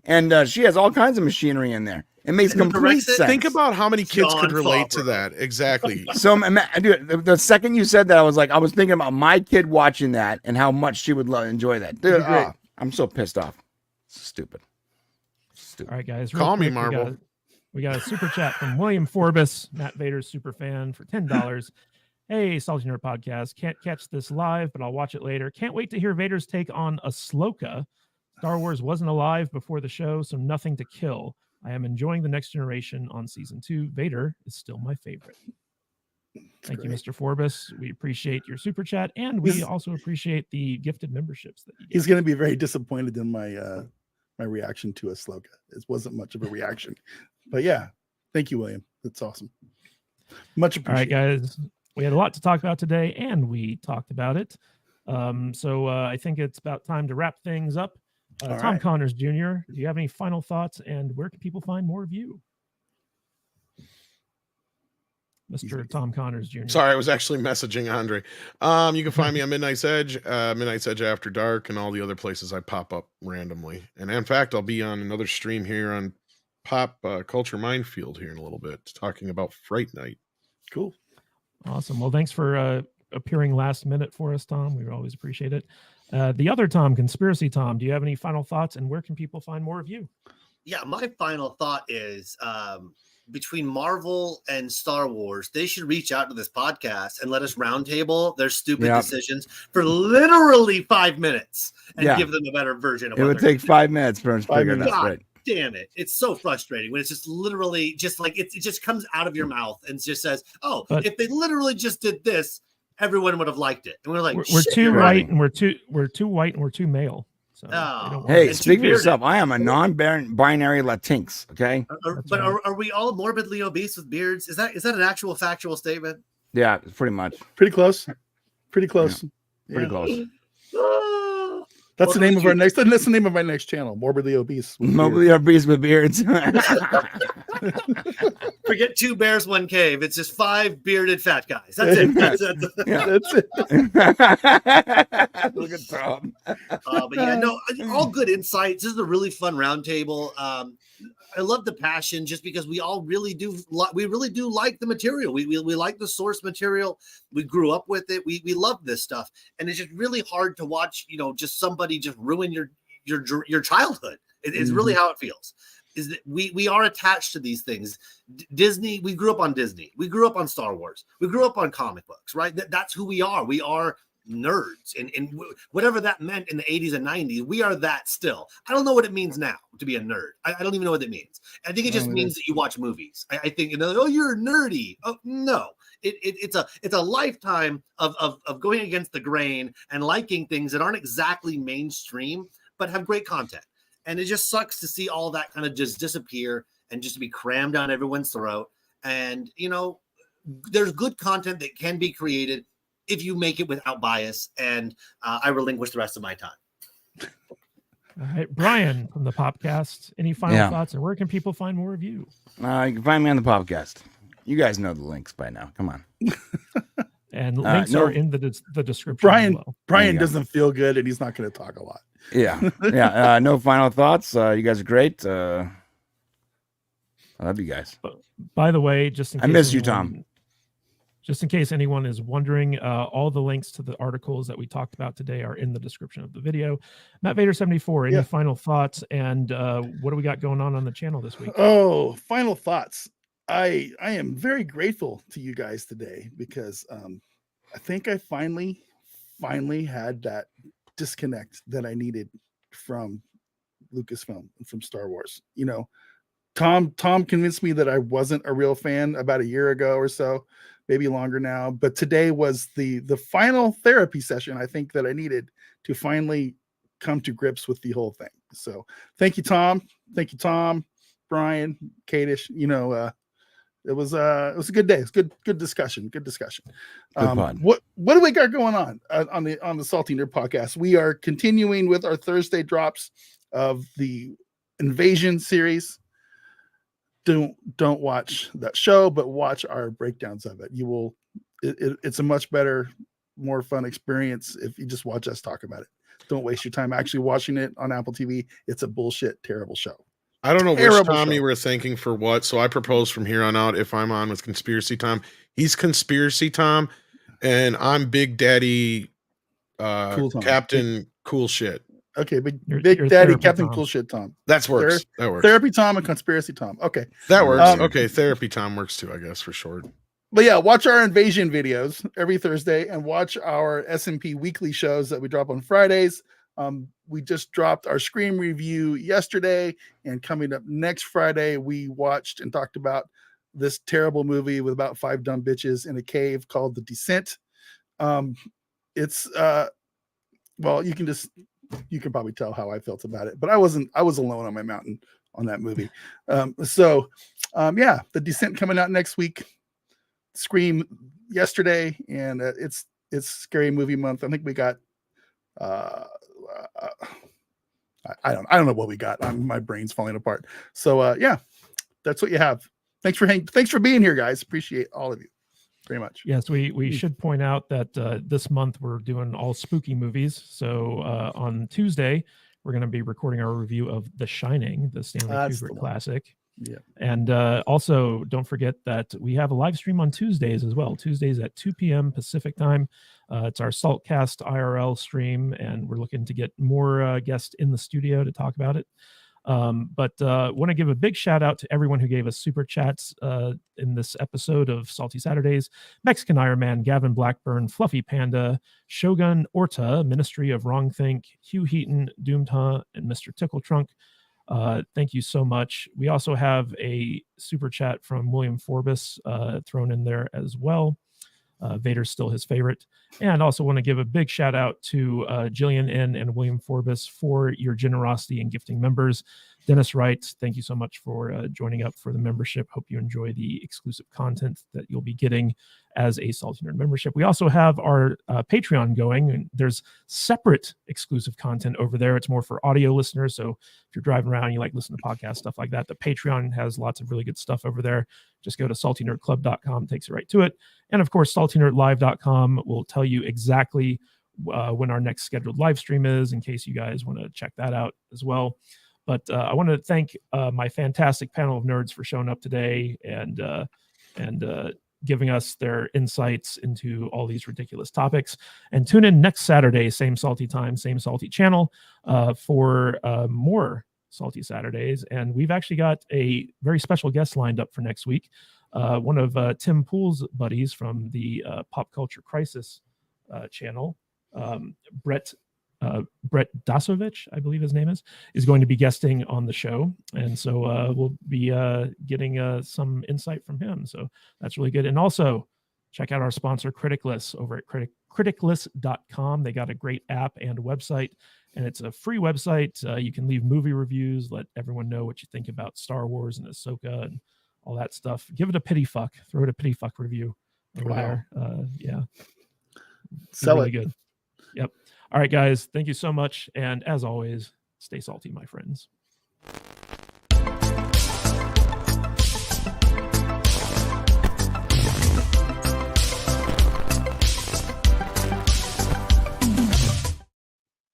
and she has all kinds of machinery in there. It makes And who complete directs it? sense. Think about how many kids John could relate to Favreau. that. Exactly. So, dude, the second you said that, I was thinking about my kid watching that and how much she would enjoy that. Dude, I'm so pissed off. Stupid. All right, guys. real Call me, quick, Marvel. We got a super chat from William Forbus, Matt Vader's super fan, for $10. Hey, Salty Nerd Podcast. Can't catch this live, but I'll watch it later. Can't wait to hear Vader's take on Ahsoka. Star Wars wasn't alive before the show, so nothing to kill. I am enjoying The Next Generation on season 2. Vader is still my favorite. Thank you, Mr. Forbus. We appreciate your super chat, and we also appreciate the gifted memberships that you get. He's going to be very disappointed in my my reaction to Ahsoka. It wasn't much of a reaction, but yeah, thank you, William. That's awesome. Much All right, appreciated. guys. We had a lot to talk about today, and we talked about it. So I think it's about time to wrap things up. All Tom right. Connors Jr., do you have any final thoughts, and where can people find more of you? Mr. Tom Connors Jr. Sorry, I was actually messaging Andre. You can find me on Midnight's Edge, Midnight's Edge After Dark, and all the other places I pop up randomly. And in fact, I'll be on another stream here on Pop Culture Minefield here in a little bit, talking about Fright Night. Cool. Awesome. Well, thanks for appearing last minute for us, Tom. We always appreciate it. The other Tom, Conspiracy Tom, do you have any final thoughts, and where can people find more of you? Yeah, my final thought is between Marvel and Star Wars, they should reach out to this podcast and let us roundtable their stupid decisions for literally 5 minutes and give them a better version of it. Would take 5 minutes for us to figure it out. God right. damn it. It's so frustrating when it's just literally just like it just comes out of your mouth and just says, oh, if they literally just did this, everyone would have liked it. And we're like, we're too white and we're too white and we're too male. So hey, speak for yourself. I am a non-binary Latinx. Okay, are we all morbidly obese with beards? Is that an actual factual statement? Yeah, pretty much. Pretty close. Pretty close. Yeah. Pretty close. That's the name of our next. That's the name of my next channel. Morbidly obese. Morbidly obese with beards. Forget 2 bears, 1 cave. It's just 5 bearded fat guys. That's it. That's it. Look at Tom. But yeah, no, all good insights. This is a really fun roundtable. I love the passion, just because we all really do. We really do like the material. We like the source material. We grew up with it. We love this stuff, and it's just really hard to watch. Just somebody just ruin your childhood. It's really how it feels. Is that we are attached to these things. Disney, we grew up on Disney. We grew up on Star Wars. We grew up on comic books, right? That's who we are. We are nerds. And whatever that meant in the 80s and 90s, we are that still. I don't know what it means now to be a nerd. I don't even know what it means. I think it just means that you watch movies. I think, oh, you're nerdy. Oh, no. It's a lifetime of going against the grain and liking things that aren't exactly mainstream, but have great content. And it just sucks to see all that kind of just disappear and just be crammed down everyone's throat. And, there's good content that can be created if you make it without bias. And I relinquish the rest of my time. All right, Brian from the Popcast, any final thoughts, and where can people find more of you? You can find me on the Popcast. You guys know the links by now. Come on. And links are in the description. Brian doesn't feel good, and he's not going to talk a lot. Yeah. No final thoughts. You guys are great. I love you guys. By the way, just in case I miss you, Tom. Just in case anyone is wondering, all the links to the articles that we talked about today are in the description of the video. Matt Vader 74. Any final thoughts? And what do we got going on the channel this week? Oh, final thoughts. I am very grateful to you guys today because I think I finally had that disconnect that I needed from Lucasfilm and from Star Wars. Tom convinced me that I wasn't a real fan about a year ago or so, maybe longer now. But today was the final therapy session I think that I needed to finally come to grips with the whole thing. So thank you, Tom. Thank you, Tom, Brian, Kadish. It was a good day. It's good discussion. Good discussion. What do we got going on the Salty Nerd podcast? We are continuing with our Thursday drops of the Invasion series. Don't watch that show, but watch our breakdowns of it. It's a much better, more fun experience if you just watch us talk about it. Don't waste your time actually watching it on Apple TV. It's a bullshit, terrible show. I don't know which Tom you were thanking for what, so I propose from here on out, if I'm on with Conspiracy Tom, he's Conspiracy Tom, and I'm Big Daddy cool Captain Cool Shit. Okay, Big Daddy Captain Tom. Cool Shit Tom. That works. Therapy Tom and Conspiracy Tom. Okay. That works. Okay, Therapy Tom works too, I guess, for short. But yeah, watch our Invasion videos every Thursday and watch our SMP weekly shows that we drop on Fridays. We just dropped our Scream review yesterday, and coming up next Friday, we watched and talked about this terrible movie with about 5 dumb bitches in a cave called The Descent. It's well, you can probably tell how I felt about it, but I was alone on my mountain on that movie. Yeah, The Descent coming out next week. Scream yesterday, and it's Scary Movie Month. I think we got I don't know what we got. My brain's falling apart. So yeah, that's what you have. Thanks for being here, guys. Appreciate all of you very much. Yes, we should point out that this month we're doing all spooky movies. So on Tuesday we're going to be recording our review of The Shining, the Stanley Kubrick classic. Yeah. And also, don't forget that we have a live stream on Tuesdays as well. Tuesdays at 2 p.m. Pacific time. It's our Saltcast IRL stream, and we're looking to get more guests in the studio to talk about it. But want to give a big shout out to everyone who gave us super chats in this episode of Salty Saturdays. Mexican Iron Man, Gavin Blackburn, Fluffy Panda, Shogun Orta, Ministry of Wrong Think, Hugh Heaton, Doomed Huh, and Mr. Tickle Trunk. Thank you so much. We also have a super chat from William Forbus thrown in there as well. Vader's still his favorite. And also want to give a big shout out to Jillian N. and William Forbus for your generosity in gifting members. Dennis Wright, thank you so much for joining up for the membership. Hope you enjoy the exclusive content that you'll be getting as a Salty Nerd membership. We also have our Patreon going, and there's separate exclusive content over there. It's more for audio listeners. So if you're driving around, you like listen to podcasts, stuff like that, the Patreon has lots of really good stuff over there. Just go to saltynerdclub.com, takes you right to it. And of course, saltynerdlive.com will tell you exactly when our next scheduled live stream is, in case you guys want to check that out as well. But I want to thank my fantastic panel of nerds for showing up today and giving us their insights into all these ridiculous topics. And tune in next Saturday, same salty time, same salty channel, for more Salty Saturdays. And we've actually got a very special guest lined up for next week. One of Tim Pool's buddies from the Pop Culture Crisis channel, Brett Dasovich, I believe his name is going to be guesting on the show. And so we'll be getting some insight from him. So that's really good. And also check out our sponsor, Criticless, over at criticless.com. They got a great app and website, and it's a free website. You can leave movie reviews, let everyone know what you think about Star Wars and Ahsoka and all that stuff. Give it a pity fuck. Throw it a pity fuck review over there. Yeah. Sell really it. Good. Yep. All right, guys. Thank you so much. And as always, stay salty, my friends.